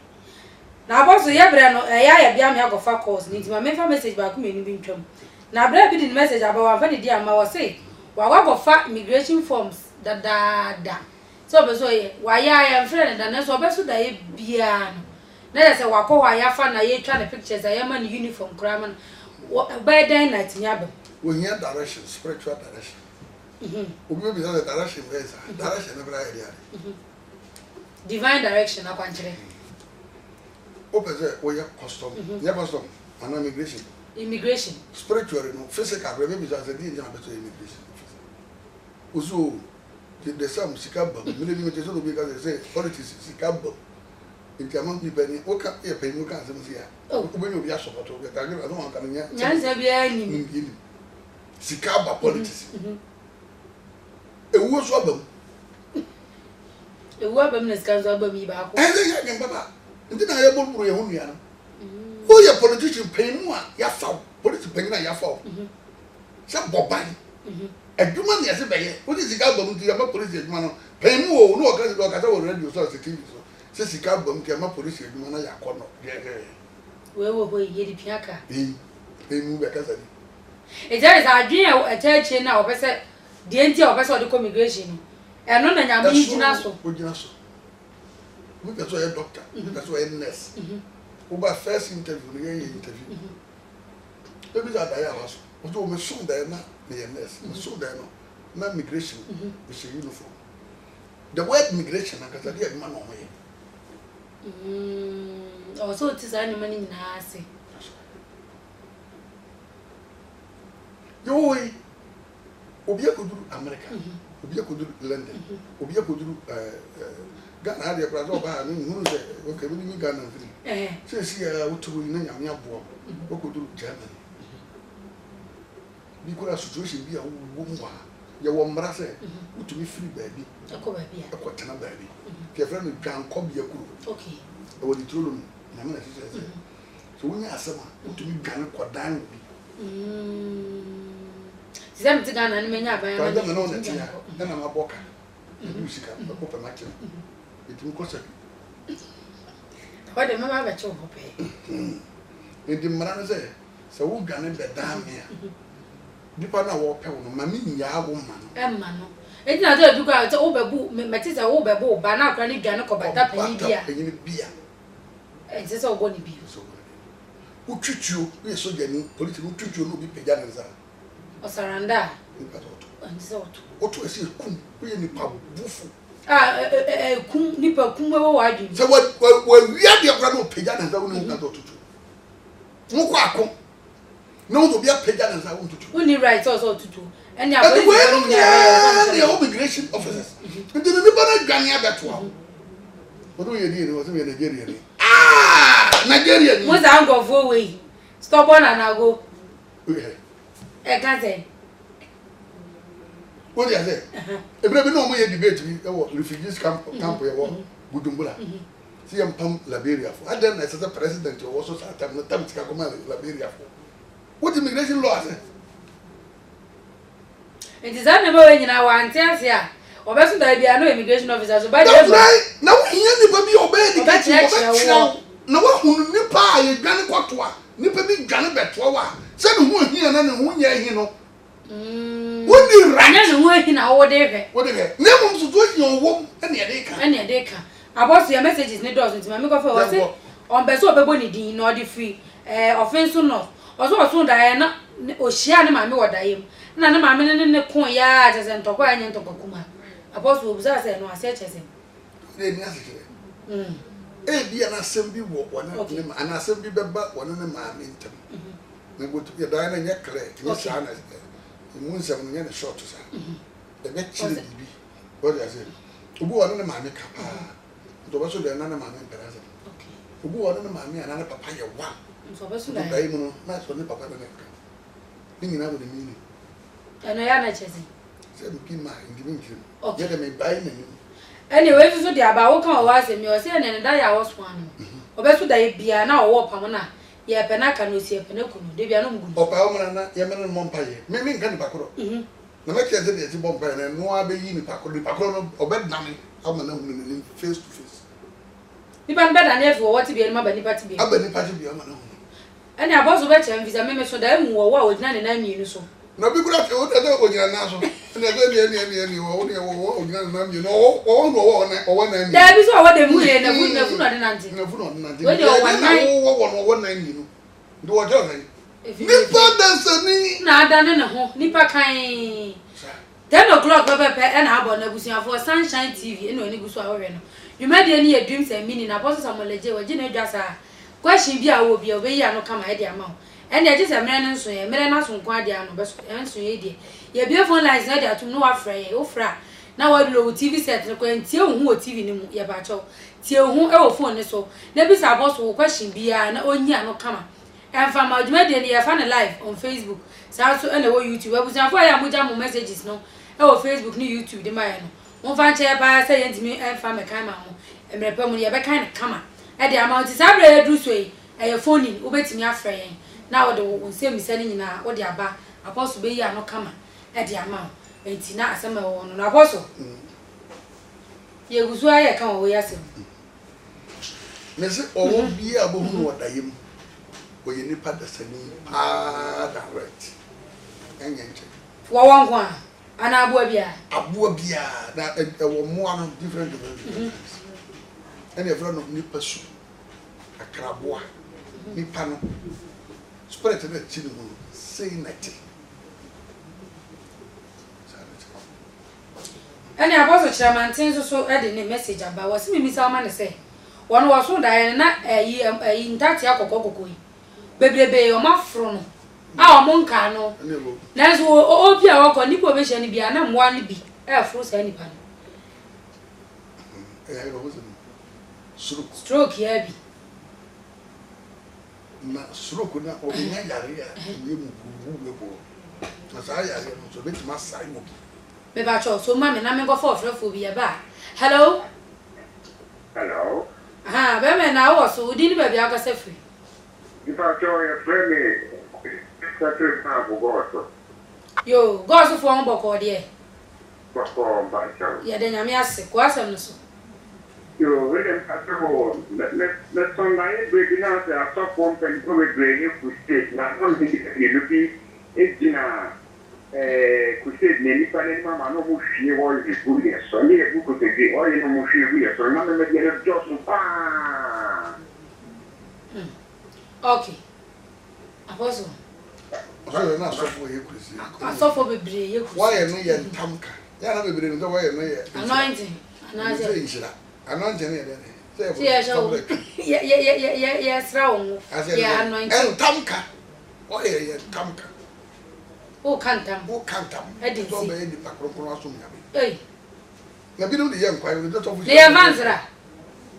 Now, boss, a yabrano, a yam of far course needs my message by coming in Trum. Now, bread didn't message about very dear Mawa say. Wa go fa immigration forms da so be so ye wa ya am friend da na so be so da ye bia no na say wa ko wa ya fa na ye twa the pictures I am an uniform kraman by then night nyaba we hear direction spiritual direction obi be the direction is direction na area divine direction akwanchire open say we custom ya custom and immigration spiritual no physical we be just the immigration Uzo, the same Sikaba, millimeters of because they say politics Sikaba. In German people, what can you pay? You can't see here. Oh, when you are supposed to get I don't want to get any Sikaba politics. A was robber. The weapon is comes over me back. And then I Baba. And then I able to Yahunia. Who your politician pay more? Yafau, politics paying a Yafau. Some Boban. A woman is a bay. What is the album to your police man? Pay more, no, because I already saw the TV. Says the album to your police man. I cannot. Where were you, the Piaca? They move a cousin. It is our dream, a church now, the enti o person de immigration e no na nyame gina so o gina so we be so a doctor we be so a nurse over first interview we interview ebi za da ya waso o do me so da na me nurse me so da no na immigration we say uniform the word migration na kasa dia ma no ho ye oh so it is any money na ase yo obi akoduru America obi akoduru London obi akoduru Ghana ade pra so ba ni hunu se o ke ni Ghana free se si ya uturu ni nyame abo akoduru Germany bi kura situation bi a wo mu ha ye wo mra se utumi free baby akotena baby ke friend dwan ko bi akuru okay e wo di trolo na me na se so wonya asema utumi dwan ko dan bi Zem tigana ni menya ba ya ma no na tia na ma boka ni sika ko pa ma tia etu ko se wa de mama ba cho hope e di mara na se wo dwane be dan me a dipa na wo pe wo no ma mi nya wo ma no no e di na de du ka wo bebu me ti se wo bebu ba na akra ni dwane ko bata pani bia e ti se wo bo ni bi wo twitwuo we so jani police wo twitwuo no bi peja na za Osaranda. Oto esi kum, we ni pa bufu. Kum nipa kum we wo adwin. Se we wia de akra no peja na za wo ni nka tutu. Mo kwa akon. Na wo bi peja na za wo tutu. Uni right also tutu. Eni abodi ni ya immigration officers. Ndi ni ba na dwane abeto a. Odo ye di ni wo se Nigeria ni. Nigeria ni. Mo za ngofo we. Stubborn and ago. Ekaze. What you say? Every no more debate we refugees camp ye wo Bujumbura. See am pam Liberia for. And then as a president you also start time to come Liberia for. What immigration law say? It is never when you now want here. Obeso da bia no immigration officer so by the right. Now here ni be obey the na wa hunu nipa ye dwane kwato a nipa bi dwane beto wa se ne hu hia na ne hu nya hi no woni right na ne hu hi na wo de hwe ne mum so to hia wo ene de ka about your messages ne does nti me ko fe wo se on be so obebo ni din no de free offense no oso da na o hia ne ma me wo da yem na ne ma me ne kon ya je se ntokwa anya ntokwa kuma about so obuza se no ase chese ne ni ase bi ana sembi wo wona ne ma ana sembi beba wona ne ma me ntam na go to ya da na nya kre ni sa na mu nsam nya ne short sa e be chire bibi what you say obu wona ne ma me kapa to ba so da na ne ma me mperaza okay obu wona ne ma me ana ne papa ye wa so ba so da dai mu no na so ne papa ne ka ni nyina wo ne mi ni ana ya na chese se bi ma ndimi ntim ya da me bai na ni anyway so dey aba wo kan o wa se mi o se ne da ya wo so anu obeso da bia na o wo pam na ye pe na ka no si pe na kunu de bia no ngunu opa o mra na ye me no mompa ye me nka ni pakoro na me kete de ti bompa na no abe yi ni pakoro no obedam ama na hunu ni face to face ni ban beda na efo wo ti bia ma ba ni party bia aba ni party bia ma na hunu ani aboso be chem visa me so da mu wo wa ogina ne na mienu so na bi kura o da ogina na so na be ni wo ni wo ogina na mienu wo na ni da bi so wo de mu ye na fu na de nanti na fu no nanti wo de wo na mienu do wo jo na nipa dansani na adane ne ho nipa kan 10 o'clock pepe e na abo na busia for Sunshine TV eno ni guso awe no yumade ni ye dreams and meaning na boss Samueleje we gina dwasa question bi a wo bi obeyi ano kama e de ama ho ene je se mere nso ye mere na so nko ade ano be so enso ye de ye bi phone lines na de atum no wa fra ye wo fra na wa lo TV set ne ko entie hu wo TV ni mu ye ba cho tie hu e wo phone ne so na bi sa boss wo question bi a na onyi ano kama emfa ma yumade ni ye fa na live on Facebook sa so ene wo YouTube abusan fo ya moja mo messages no e wo Facebook ni YouTube de ma ye no won fa nche ba se ye ntimi emfa me kan ma ho emrepe mu ye be kan kama e de amount sabre e du so e ye phone wo betimi afra yen na wo de wo se mi se ni nyina wo de aba apostle be yi ano kama e de ama enti na asema wo no na apostle ye gusu aye kan wo ya se me se owo bi abohu no wadayem wo ye nipa dasani pa direct enye nche wo won kwa ana abua bia na wo mo ano different and every no ni pasu akraboa ni pano spirit na chini mu say nothing ani aboso chairman so e de ne message aba wasi mi misa ma ne say won wo so da na yi ntati akokoko yi bebrebe o mafro no a o monka no na so o bia wo ko nipo be hye ni bia na mwa ni bi e fro sa ni pa no stroke ya bi na stroke na o nya yare ya ni mu bu na sa yare no so beti ma sai mo me ba cho so ma me na me go for frefo bi ya ba hello be me na wo so di ni ba bia ka se free Ifa cho ya frame secretary na go yo go so fo ngbo ko de ko ba cha ya de nyame ase ko asem no so yo we dem atro let songai break na se after form pen ko we break ku state na no ni ke lupi ejina ku state ne ni pa ne mama no mu hwie wo yi ku ye so ni e ku te di o yi no mu hwie ku ye so na me de le just pa okay aposo so na so for ye kusi asofo bebre ye kusi why no ye ntamka ya na bebre no why no ye anointing anaje anointing ye de ye sra wo ye anointing ntamka why ye ntamka o kantam so be di pakro aso nyabe na bi no de ye nkwa yo de to fu ye vansra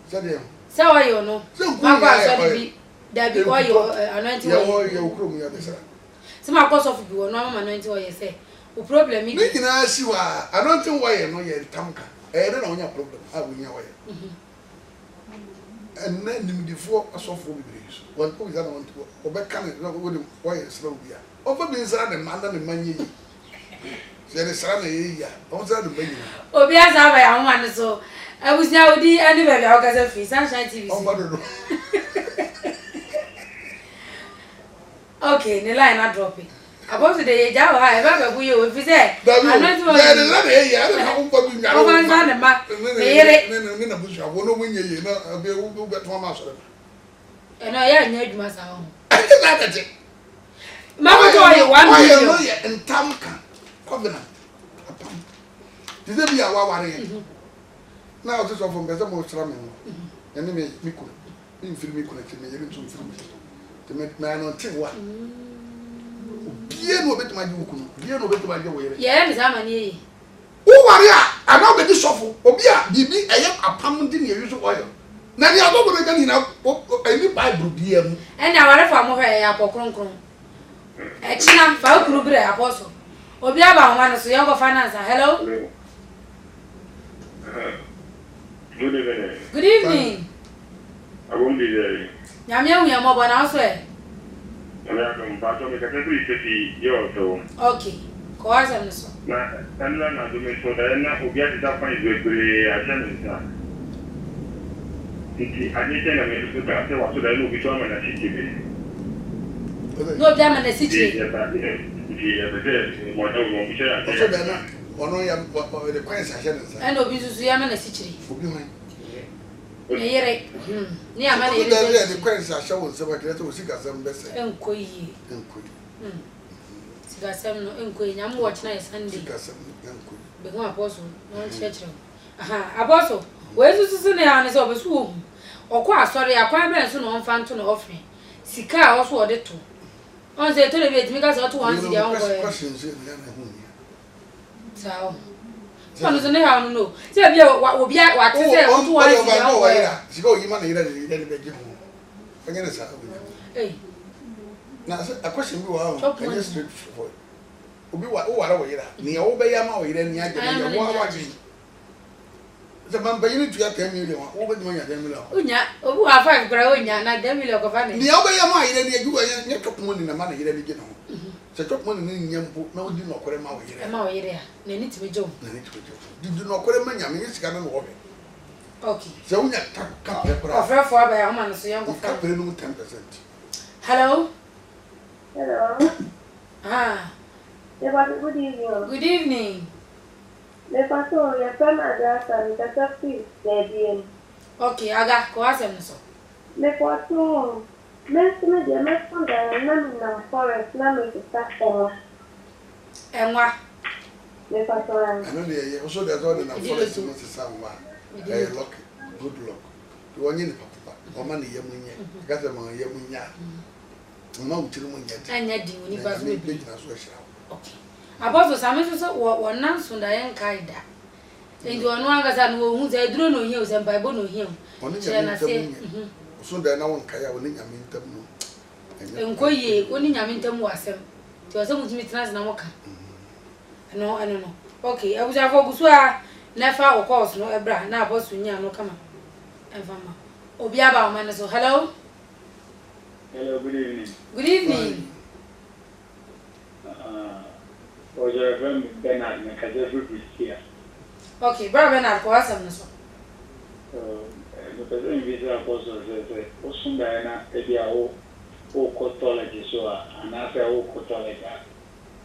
se wa yo no ma kwa so de bi da bi wa yo anointing wo ye okro mu ya de sa se ma kwa so fu bi wo no ma anointing wo ye se o problem mi ni na si wa anointing wo ye no ye ntamka de na onya problem a wo nya wo ye and na nimdifo asofo bibiri so won ko za na won to obeka ne na wo de wo ye sra obi a ofa bi nsra ne manda ne manye yi se ne sra na ye ya o sra ne manye obi asa ba ya ho ane so abusia odi ani ba bia o ka se free Sunshine TV o ba do okay ne line na drop it about the ye jawo ha e ba ba bu ye o fi se anointing wo ne na ye ya na o ba bi ngaro o ba nza ne ma me yere ne na bu sha wo no munye ye na be wo be to ma so e no ya nya adwuma sa ho na da je ma ko to ye 1 million no ye ntamka covenant apam dize bi a wa ware ye na o so fo mbeze mo sra me no ene me miku mi film miku na me yere ntum film te me no tin wa bie no betuma je wuku no bie no betuma je wo yere ye me za ma ni yi wo ware a ana obedi sofo obi a bibi eye apam di ne yusu oil na ni agogo na gani na any bible bia mu ena ware fa mo hwe ya kokronkron e china fa okuru bre apostle obi aba ho na so yango finance hello good evening I won't be there. nyame hu ya mo bona so e okay ko asa no so na do me so da na obi a ta fa ibe a channel sa titi anite na me so da se wa so da no bi to ma na titi be no bia ma na sichi so da na ono ya the coins a channel sa and obi susu ya ma na sichi obi ho ne yere ni ama na yere yere the coins a show se ba kire to sika sam be se enkoyi sika sam no enkoyi nyam wo china Sunday sika sam enkoyi be go apostle no chechero aha apostle we susu ne ya ne se obesu wo okọ asori akwa be so no mfa nto no offering sika a oso ode to on se to le be timi ka so to wan si dia on go questions in na hu ni sao ono so ne ha no se bia obi a wa te se o to wan si dia on go sika o yima na ira ni be je hu anya na sa na a question bi wa o just straight forward obi wa o wara wo ira ni o be ya ma o ira ni aje na wo wa ji the man by you to ya 10 million wo be mo ya 10 million unya obi wa 5 gra unya na 10 million ko fa ni ni o be ya ma ira ni aju ya top money na ma na ira ni je na ho se top money ni nyampo na odi no kore ma wo ira ma wo ira ya na ni ti bejo na ni ti bejo di no kore ma nyame ni sika na wo be okay se unya ka prepare offer for aba ya ma no so yango ka fa pre no 10%. hello Hello. Good evening. Good evening. The person, your friend address and the safety, the Okay, aga ko asem so. The person, let's make the messenger na forest na me to start Enwa. The person. I know they also there's all in a forest in Samba. Luck, good luck. You want any papa, or money yamunya, got them on yamunya. No, Chimunya, Anya di ni ba so be. Okay. Apostle Samuel so won nan so da yen kaida. Enti onu agasa no hu za duro no hia o se Bible no hia. Che na se. So da na won kaya woni nyame ntam no. Enkoye oni nyame ntam wasem. Ti o se mutimi trans na moka. No. Okay, abuja for gusu a na fa o course no ebra na Apostle nya no kama. Enfama. Obi aba o man so. Hello. Hello, good evening. Good evening. Was your friend Bernard Makajefu here? Okay, brother Bernard ko asem no so. The president visit apostle says, "Osun Diana, ebi awo o kotology so and after o kotology."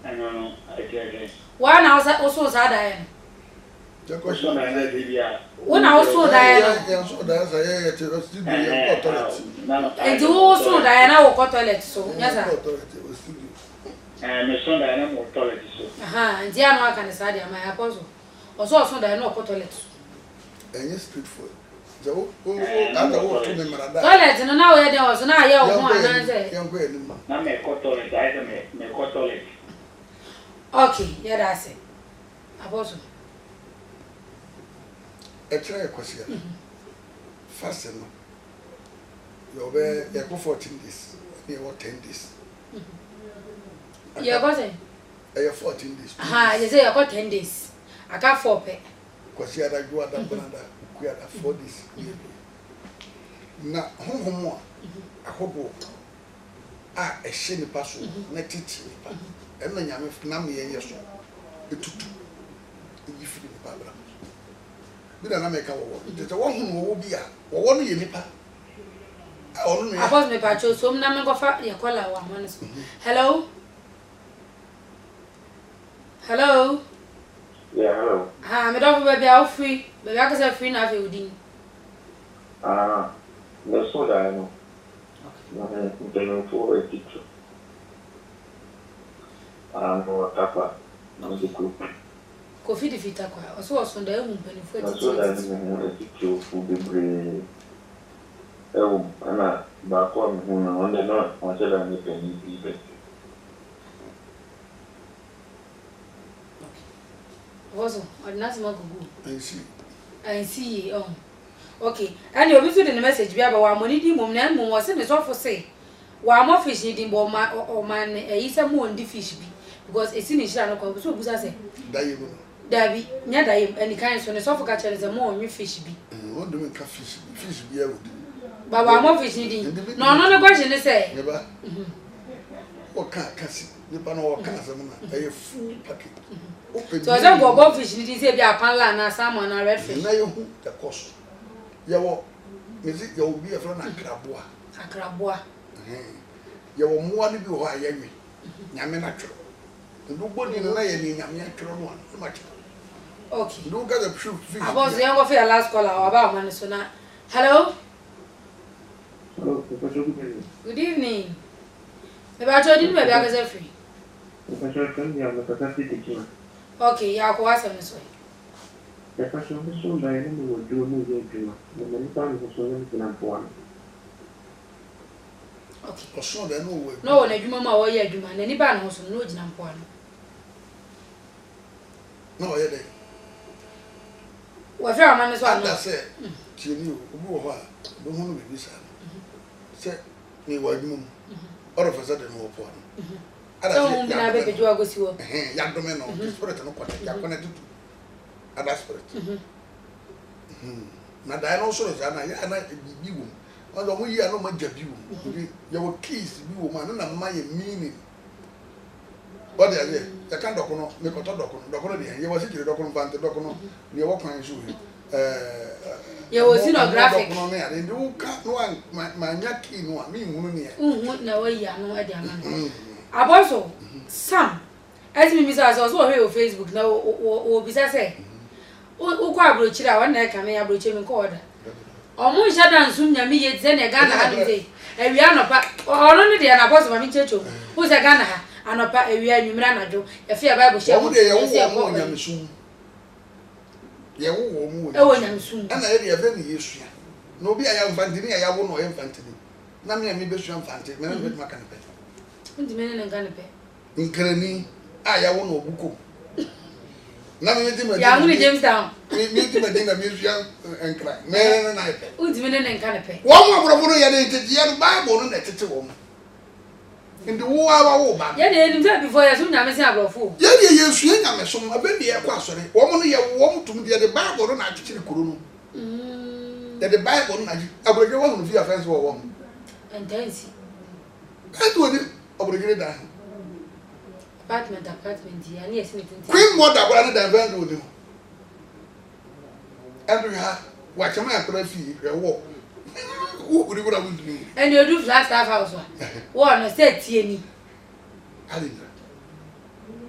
I know, I Wa na also sa da yen. Osun Diana ebi a. Wo na also da yen. Yeah, so that's a studio toilet. Enti wo so da yen na wo ko toilet so. Yes sir. Me son Diana mo toilet so. Aha, enti anu aka ne sa dia my apostle. Also da yen na wo ko toilet. Any street food. So, to me, Marada. Toilet no na wo ye dey also na ye wo ho anan say. Na me ko toilet, I say me ko toilet. Okay, yeah that's it. Apostle. A try a question. Fast enough. You'll be 14 days. You 10 days. You got it? I have 14 days. Aha, you say you got 10 days. I got 4 pay. Because you had a go at that, we had 4 days. Now, home, I hope. A shiny person, not teaching. And then you have Nami and yes, the two. If you Barbara. We don't make our work. There's a one who will be a one year nipper. I was me patcho, so I'm not going to your collar 1 minute. Hello? Hello? Yeah, hello. Me don't baby out free. Baby, I can say free now if you didn't. No, so that I know. For a teacher. No, Papa, no, the group. Coffee the fit aqua, also was on the own benefit. So that I teacher who be brave. Oh, and I back on the north, I said I'm going to be Also, I'm not smoke. I see. Oh, okay. And you'll be to the message. We have our money. The moment was in the soft for say. While more fish needing or man, is a more the fish be because it's in a shadow. So, Busa say, Dabby, near die any kind of soft catcher is a more new fish be. What do you mean, fish be able to do? But one more fish needing. No question they say. Never. What can't catch it? Nippon or Casamana, a full packet. So I don't go about fish needing say be a panla and salmon and red fish. Now you the cost. You will be a friend of Crabois. A crabois. You will more than you are young. Yamanatro. Nobody in the lane, Yamanatro one. Much. Okay. Look at the true fish. I was the young of your last caller about Manasona. Hello? Hello, good evening. About your dinner, I was free. Okay, I'll go ask him this way. The person who saw Diana will do no good. The many times was only one. Okay, so then no, and you mamma or you do, and any ban also no jump. No, yeah, what your man is one. I said, you knew who are the one with this. Said, me were moon. All of a sudden, no point. I don't know, I bet you are going to young domino, the spirit and what I connected to. And that's spirit. Now, I also is an I be you. Although we are no much of you. Your keys, you man, and my meaning. What are they? The can't document, make a document. You was it, document, the document, you walk on shoe. You was in a graphic. And you can't know my yaki, no, I mean, no way, I know. Apostle, Sam, as me Mr. also here on Facebook now o bisa say o kwa abrochira wa na ka me abroche me ko order omo nja dansu nyame ye ze ne Ghana ha nze ewia anopa ono ne de na boss ma me checho o se Ghana ha anopa ewia nwumira na do e fe Bible share omo de ye wo nyame sum ye wo mu e wo nyame sum ana ye de be ni Yesu ya no obi aya mfantini ya wo no ye mfantini na me be su mfantini me na be maka ne pe ndi me ne Ghana pe nkrani aya wo no obuko na me di ma ya ngure James Town me di ma dinga me su enkra me na pe ndi me ne Ghana pe wo mo abrofo no ye ne tete ye no Bible no na tete wo mo ndi wo awa wo ba ye de nim say before ye so nyame se abrofo ye de Yesu ye nyame so ma be de ye kwa asore wo mo no ye wo mo tum de the Bible no na akikiri kuro no the Bible no na abroje wo no fi offense wo wo intense eto ni abroje da apartment ya ni esi meeting Queen mother bra na da van do ni and ha wa chama akra fi wo wo ri bra wo ni and you do flat staff house wa no say tie ni alindra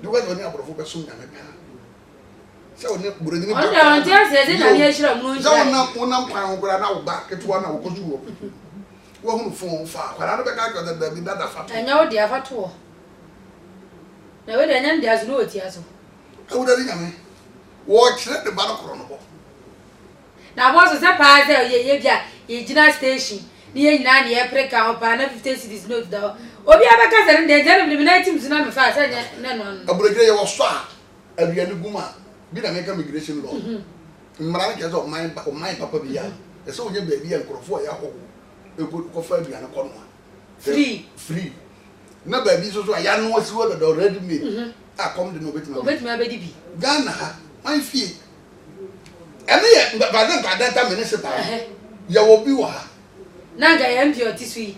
do wa ni abrofo be so nyame pa se oni buru ni on da on tia se na ni ehira mu no ja wona kwan ho bra na wo ba ketuwa na wo kozu wo wo hunu fon fa kwara no be ka da bi dada fa enya wo dia fa to na we de enya ndia so no otia so awu da ni nyame wo kire de ba no koro no bo na boss se pa se ye bia ye gina station ni ye nyina ni ye preka o pa na 50 cities note da obi abaka se nde je no bi na team na me fa se ne no aburagire ye wo so a aduane guma bi na make immigration law mmara na kezo o mai papa bi ya ese onye ba bi ya nkrofo ya ho ego ko fa aduane ko no free na ba bi so ya no si wo da already made a come de no betima abedi bi Ghana ha man fie ene ye ba na data municipal ya wo bi wa na ga ye mpi otisui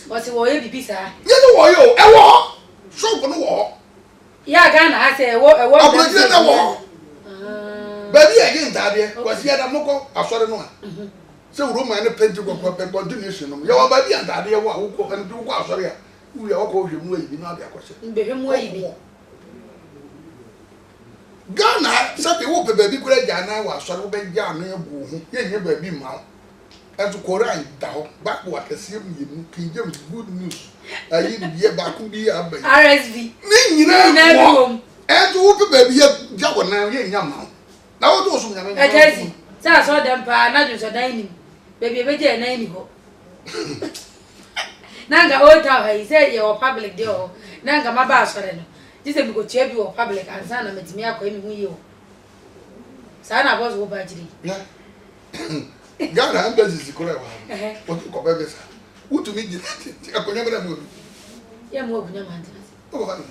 o se wo ye bibi sa ye no wo yo e wo shop no wo ya Ghana ha se e wo abroje na wo ba bi ye ntade ko si ada moko asore no a se wo Roma ne penti ko continuation no ya wo ba bi ntade ye wo a wo ko ndu ko asore a wo ya wo ko hwe mu ayi bi na ade akose mbehwe mu ayi bi Ghana sabe wo pe baby kura jana wa asore wo be jana egu hu ye nye baby ma ezu Koran da ho ba ko akese mu yemu King James good news ayi bi ye ba ku bi abai RSV ni nyina wo ezu wo pe baby ye ja wona ye nya ma na wo to so nya me ejezi sa so dem pa na ju so dan ni baby be je na ni ho nanga o ta ha ise ye o public de o nanga ma ba asore no jise bi go tie bi o public ansa na metimi akọ emi hu yi o sa na boss wo ba jiri ya Ghana embassy kura wa o ko be sa utumi ji akonya bra mu ya mo obunya ma ntina o ba no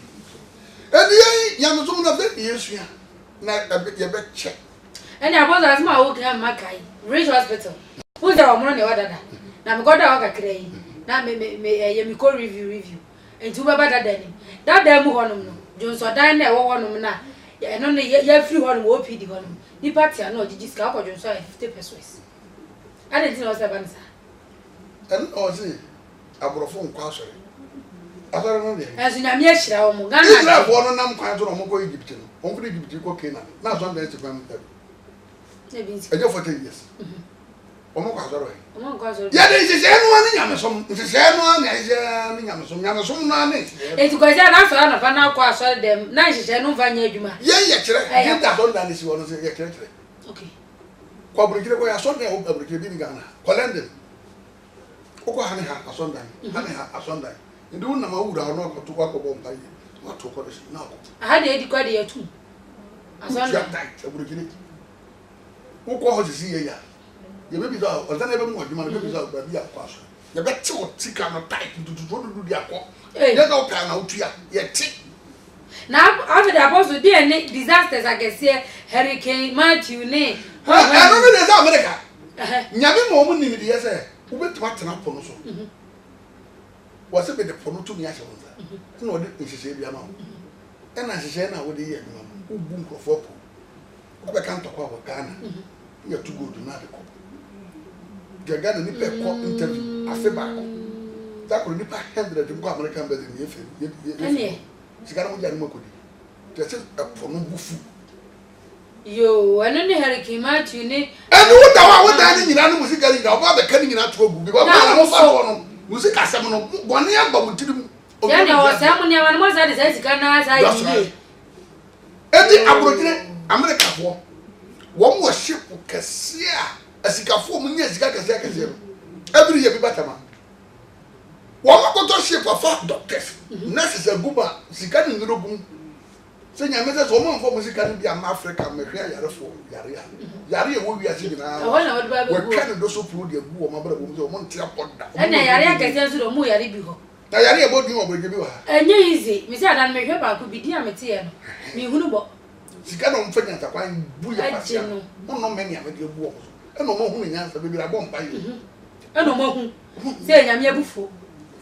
edi ya no so na be Yesu ya na ye be check eni abozo asma wo kan makai Rich Hospital wo za omro ne wadada na me goda waka kire yi na me ye mi ko review enti wo ba dada ni dada mu honum no jonso dan na wo honum na ye no ne ye free honum wo pidi honum ni party na ogigi ska ko jonso 50 pesos ade tin o se bansa en o si abrofo nkwa asore asore no de ezu nyame ahira wo mu Ghana Israel bo no nam kwan to no mo ko Egypt no on ko Egypt ko Canaan na so ndai tikwan ne bi nsi eje 40 years o mo ko asore o mo ko so ya de se no ani nyame som se no ani je ni nyame som no ani enti ko se na so na pa na ko asore dem na hihye no vanya adwuma ye kire ye da so ndani si wono se ye kire okay ko abrikire ko ya so na o abrikire bi ni Ghana ko London ko hani ha asonda hani ha asonda ndu na mawura no ko to ko bomba yi ma to ko shi na ko aha de edi kwa de yatu asonda ya tight abrikire ko ho si ye ya ye be bi do o da na be mu aduma na be bi do ba bi akwa so ye be ti o tika no tight du di akọ ye da o ka na o tua ye ti na after the apostle be any disasters agese hurricane Matthew ne ha no be de America nyame mo mu ni de ye se wo be tuma tena po no so wo se be de po no to mi a se wonza na o de nhihye bi ama wo e na nhihye na wo de ye aduma wo bu nkrofo po wo be kan to kwa wo Ghana ye to go do na de ko Ghana ni pe ko interview afe ba ko ta ko ni pa 100 de ko American business ye fe ye sikara mo jani mo ko di just a pronobufu. Yo, I don't know how to came out, you need. And what I want to know, music, about the cutting out to because I don't follow music as someone 1 year, but with him. Yeah, there was someone here, and was that is Ghana, I Every Aborigine America for one more ship, Cassia, as he can form years, every year be better man. One more ship of 5 doctors, nurses and gooba, Sikan in the room. Saying, I met a woman for music and be an Africa, Maria for Yaria. Yaria will be a singer. We're trying to do so through the woman, but one trap on that. And Yaria can tell you the more Yaribiho. Now, Yaria about you over you. And easy, Miss Adam make her could be dear material. Me who She got on French, acquiring Bouya. No many of your walls. And no more who answer, maybe I won't buy you. I don't know who. Say, I'm your buffo.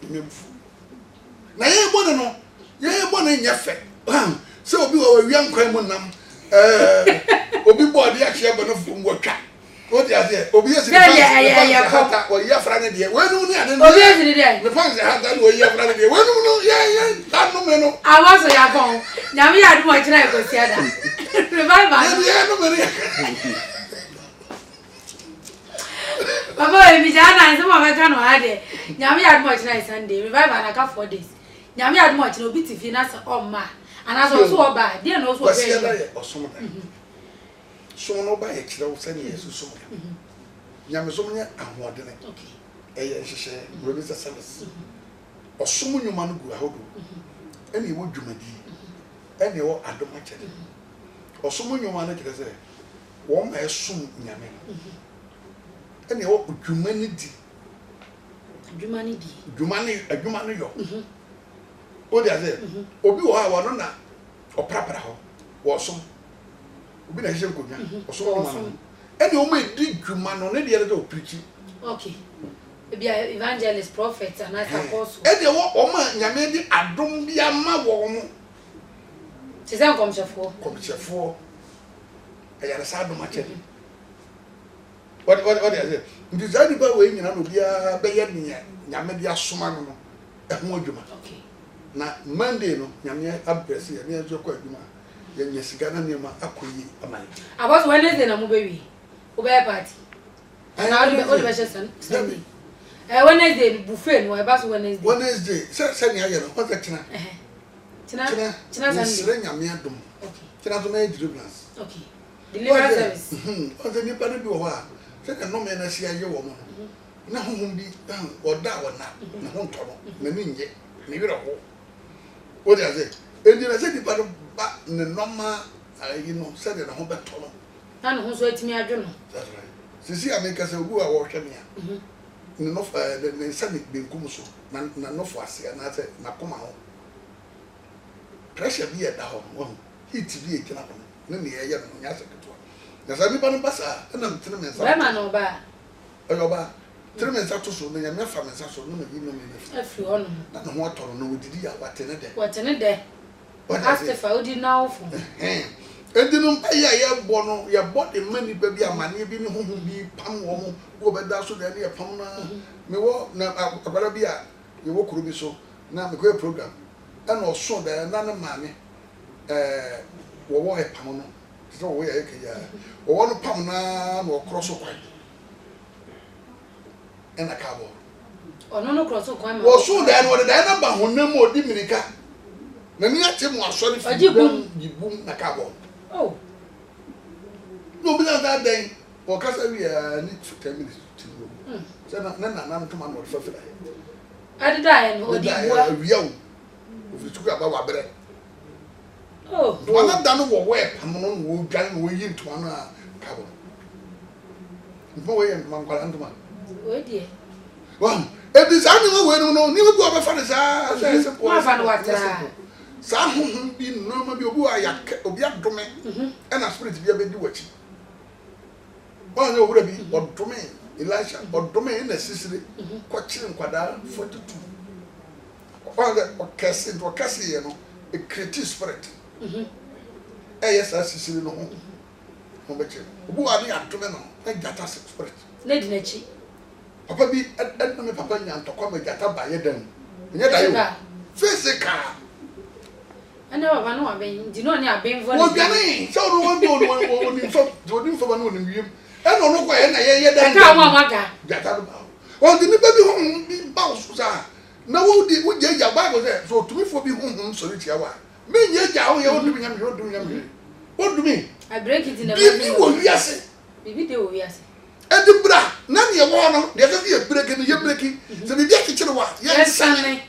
Now, you want to know. You're born in your fact. So be our young criminal. Obi body actually have enough from what track. What you say? Obviously, yeah, or your friend here. When you need the funds I have done with your friend here. When you know, yeah, that no man. I was a young. Now we had more tonight with the other. Revive us. Papa, if you are some of my kind of idea. Now we had more tonight Sunday. Revive and I got 4 days. Now we had more to be to finance or ma. And as also bad, dear knows what or some so no by a child sending you so. Yamazomia and what did it? Okay. She said, Release a service. Or someone you man go out. Any would you may any or I don't match it. Or someone you man to say, one may assume Yammy. Any or humanity. Humanity, a human. What they say? Obi wa wa no na oprapra ho wo som obi na hye nkonya osom man e de o ma di dwuma no ne de ye de o preach okay e bia evangelist prophet and as apostle e de wo o ma nyame di adom bia ma wo mo se se komchefo e ya sa adom ache what they say ndi zani ba we nyina no bia be ye nyame di asoma no e ho adwuma okay na Monday no nyame abresi ya ne ajoko adwuma ya nyesiga na nema akoyi amane about Wednesday na mo bewi o be party na o de be shesan Wednesday buffet no e ba so Wednesday se ni aye no o se china Sunday nyame adom okay china so na deliverance okay deliverance service o se ni pa no bi wo ha se ka no me na si aye wo mo na ho bi oda wona na ho ntoro na ni nje ni bi ro what do you say? And you say the part of back in the normal, you know, said in a home back to me. And who's waiting me? I don't know. That's right. See, I make us a who are working here. Enough, the Sonic being Kumuso, no fussy, and I said, Nakuma. Pressure be at the home. He to be a killer. Let me hear you. There's anybody bassa, and I'm telling you, I'm no bar. Oh, 3 months after so, they are not from us, so no, you know, if you want not water, no, did you what in a day? What in a day? What has the found now for? And didn't pay a bono, your body money, baby, a man, you be home, be palm woman, go back down so that near Pamna. Me walk now, a barabia, you walk will be so. Now, the great program. And also, there are none of money. War a Pamona, so way I can, or 1 pound or cross of and a cabo. Oh, no, cross of crime. Well, so then, what the number who no more Dominica. Many at him was sorry for you boom a cabo. Oh, no, because that day, or because we need 10 minutes to go. So, none to my more for I did die and hold you. If you took up our bread. Oh, one of them will wear Pamon will gang way into one cabo. No way and Mangalandman. Well, if this animal will know, never go over for the some be normally who I or be a domain and a spirit to be able to do it. One would be or domain, Elisha, or domain necessary, quaching quadra 42. Or casting or cassie, you know, a creative spirit. Yes, I see no home. Who are the abdomen? Like that as spirit. Lady Papa be at me papa and to come at by them. Yet I physical. And now I know I've been, do you know, I've been for What Gani? So no one for one in him. I don't know why I can't want that. Get out of well, the baby home be bounce. Now, would your Bible there? So to me for be home, so it's our. Me, you're doing him. What do you mean? I break it in a baby. Yes, maybe they will, yes. Edinburgh, none your one, there's a breaking, you're breaking. So we get kitchen what? Yes, Sunday.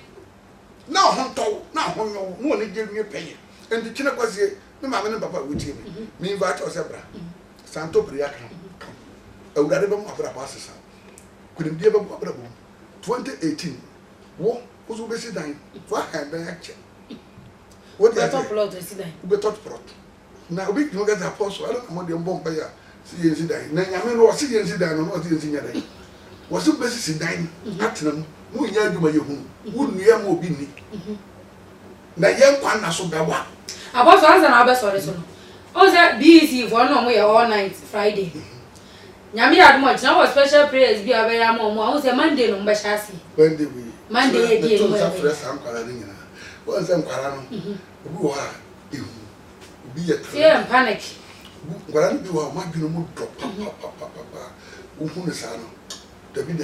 Now, Honto, now, no one gave me a penny. And the China was here, no mamma and papa with him. Me invite us, Santo Priaca. I would have been a passes. Couldn't be able to 2018. What was obviously dying for a hand action? What the top plot is dying? We thought plot. Now we can get the apostle. I don't know what the bomb by see you dying. Now, I mean, was sitting down on what is in your day. Was so busy dying at them. Who you do my home? Wouldn't you have more been? Now, young one, so bad. I was once an abbess or so. Oh, that busy for no way all night Friday. Nyami had much now special prayers be away. I'm on Monday on Bashasi. When did we? Monday, I'm calling. Once I'm calling. Who are you? Be a fear and panic. What do you want? You know, drop, papa. Who is Sano? The big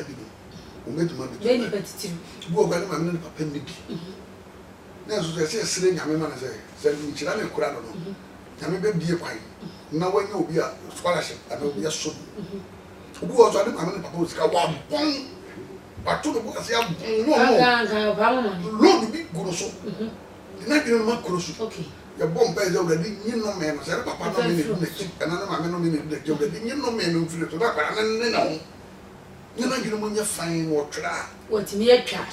who made money. Very petty. Who are going to manage a penny. Now, so I say, sitting, I'm a say, sending Chilani Kurano. I may be a quite. Now, when you'll be a scholarship, I will be a son. Who was on the Mamma Papa? But to the book, I say, no, Lord, be good so. The night you're not close. Okay. Your bomb pays already, you know, man, I said, Papa, no minute, another man, no minute, you know, man, who feel to that, and then you know, you when you find what try. What's me a cat?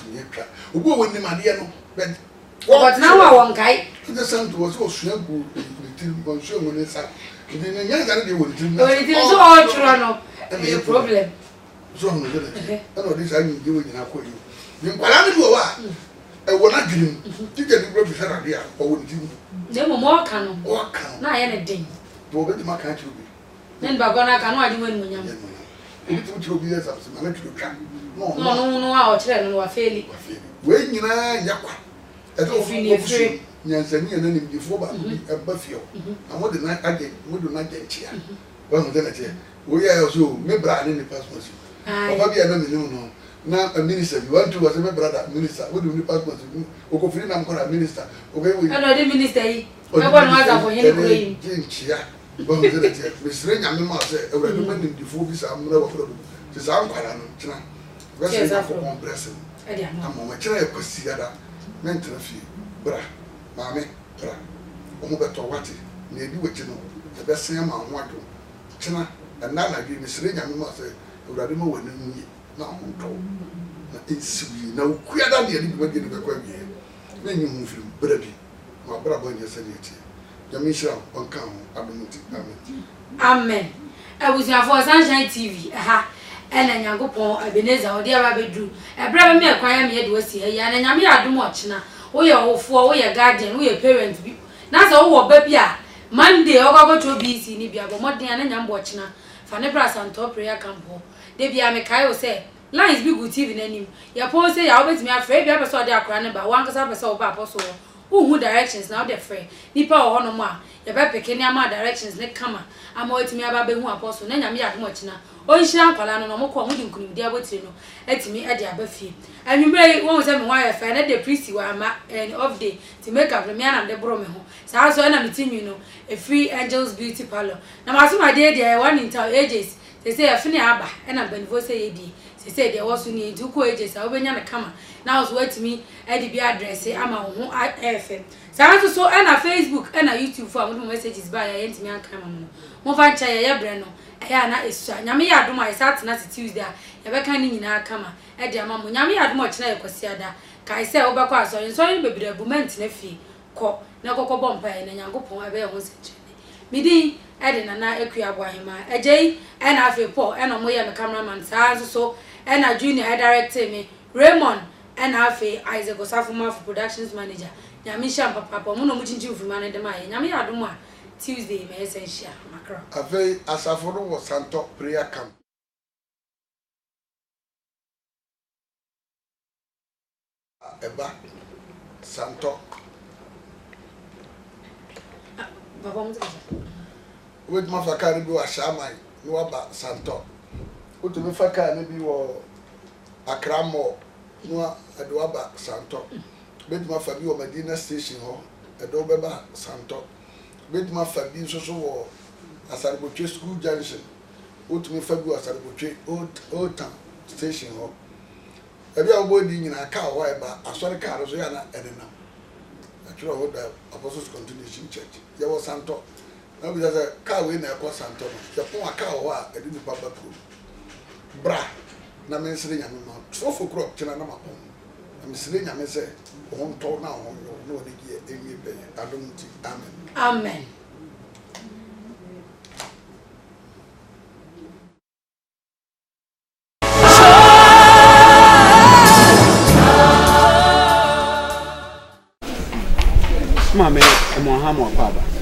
Who go when the Mariano, but now I won't guide. The son was so sure good, sure when it's up. Then young they would do all Toronto. A problem. So, I know this I will do it in a way. Then, what I do, I will not give him. You can go to Sarah or wouldn't you? There were more cannon. What can not anything? To obey my country. Then, Bagona cannot do when you're it will be as a man to track. No, our children were failing. When you know, Yakwa. I don't feel Yansani and then before a buffalo. And what the night I get, we do not get here. Well, then I tell we are also member in the passport. Maybe I don't know. Now a minister, you want to was a brother minister, what do you passport? Oko free nam call a minister. Okay, we know the minister. I want to for him. But Miss Ring and Mamma said, I recommend the food is I'm never for the Sam Quarano, China. Where's that for one blessing? I'm on my chair, Cossiada, mental fee, bra, mammy, bra, Omobato Wati, near you, what you know, the best thing I'm on one to China, and now I give Miss Ring and Mamma say, you rather know when you now it's no queer than the end when you go here. When you move him, baby, my brother, when you said it. Amen. I was here for Sunshine TV. And then you go for Ebenezer or dear Abedru. A brother me acquire me to see her, and I may do much now. We are all for we are guardian, we are parents. That's all, baby. Monday, I'll go to BC Nibia, but more than I'm watching. Fanebras and top prayer camp. Debbie, I may say, lines be good TV in him. Your poor say, I always me afraid you ever saw their crown about one because I saw Papa so. Who directions now the free? Nipa or no more. Your baby can my directions neck come. I'm waiting to me about who apostle, and I'm yet much now. Oh, you shall call on no more who couldn't dear with you. Let me at your buffet. And you may want some wire fan at the priest you are and off day to make up the man and the bromeho. So I saw an you know, a free angel's beauty parlor. Now, I saw my dear, they are one in town ages. They say a funny abba, and I've been voice AD. They said there was need 2 ages. I'll be near the camera. Now, wait me, Eddie be address, I'm a home at FM. So, and a Facebook and a YouTube for messages by a me and camera. Move on, Chaya Breno. Ayana is Yami Adu my Saturday Tuesday. Ever can in our camera. Eddie Mamma, Yami had much like Cosiada. Kai say over so and so you baby the moment in a fee. Cop, no cocoa bomb and a young pon a bear was Midi, Eddie and I equia Wahima, a J, and I feel poor, and I'm way a cameraman, so, and a junior directed me, Raymond, and I feel Isaac was Afuma for productions manager. Yamisha Papa, Mono Muchin for man the Maya, Yami Aduma, Tuesday, may say, share, macro. A very as a photo was Santo prayer camp. Eba Santo Papa mo With my fakari go a shaman, no about Santo. What to me fakari maybe war a cramo, no aduaba Santo. Bet my fabi or Medina station hall, a dobeba Santo. Bet my fabi so war as I go to school junction. What to me fabi as I go to old town station hall. Every body in a car, why, but I saw the car as Yana Edna. I hold the Apostles' Continuation Church. There was Santo. Now there's a car in there called Santo. The poor car, I didn't papa crew. Bra, na men sitting a man, 12 o'clock, Chinanama. I'm sitting a message, home told now, no, I don't think. Amen. Amen. Mame, I'm on Hammer, Papa.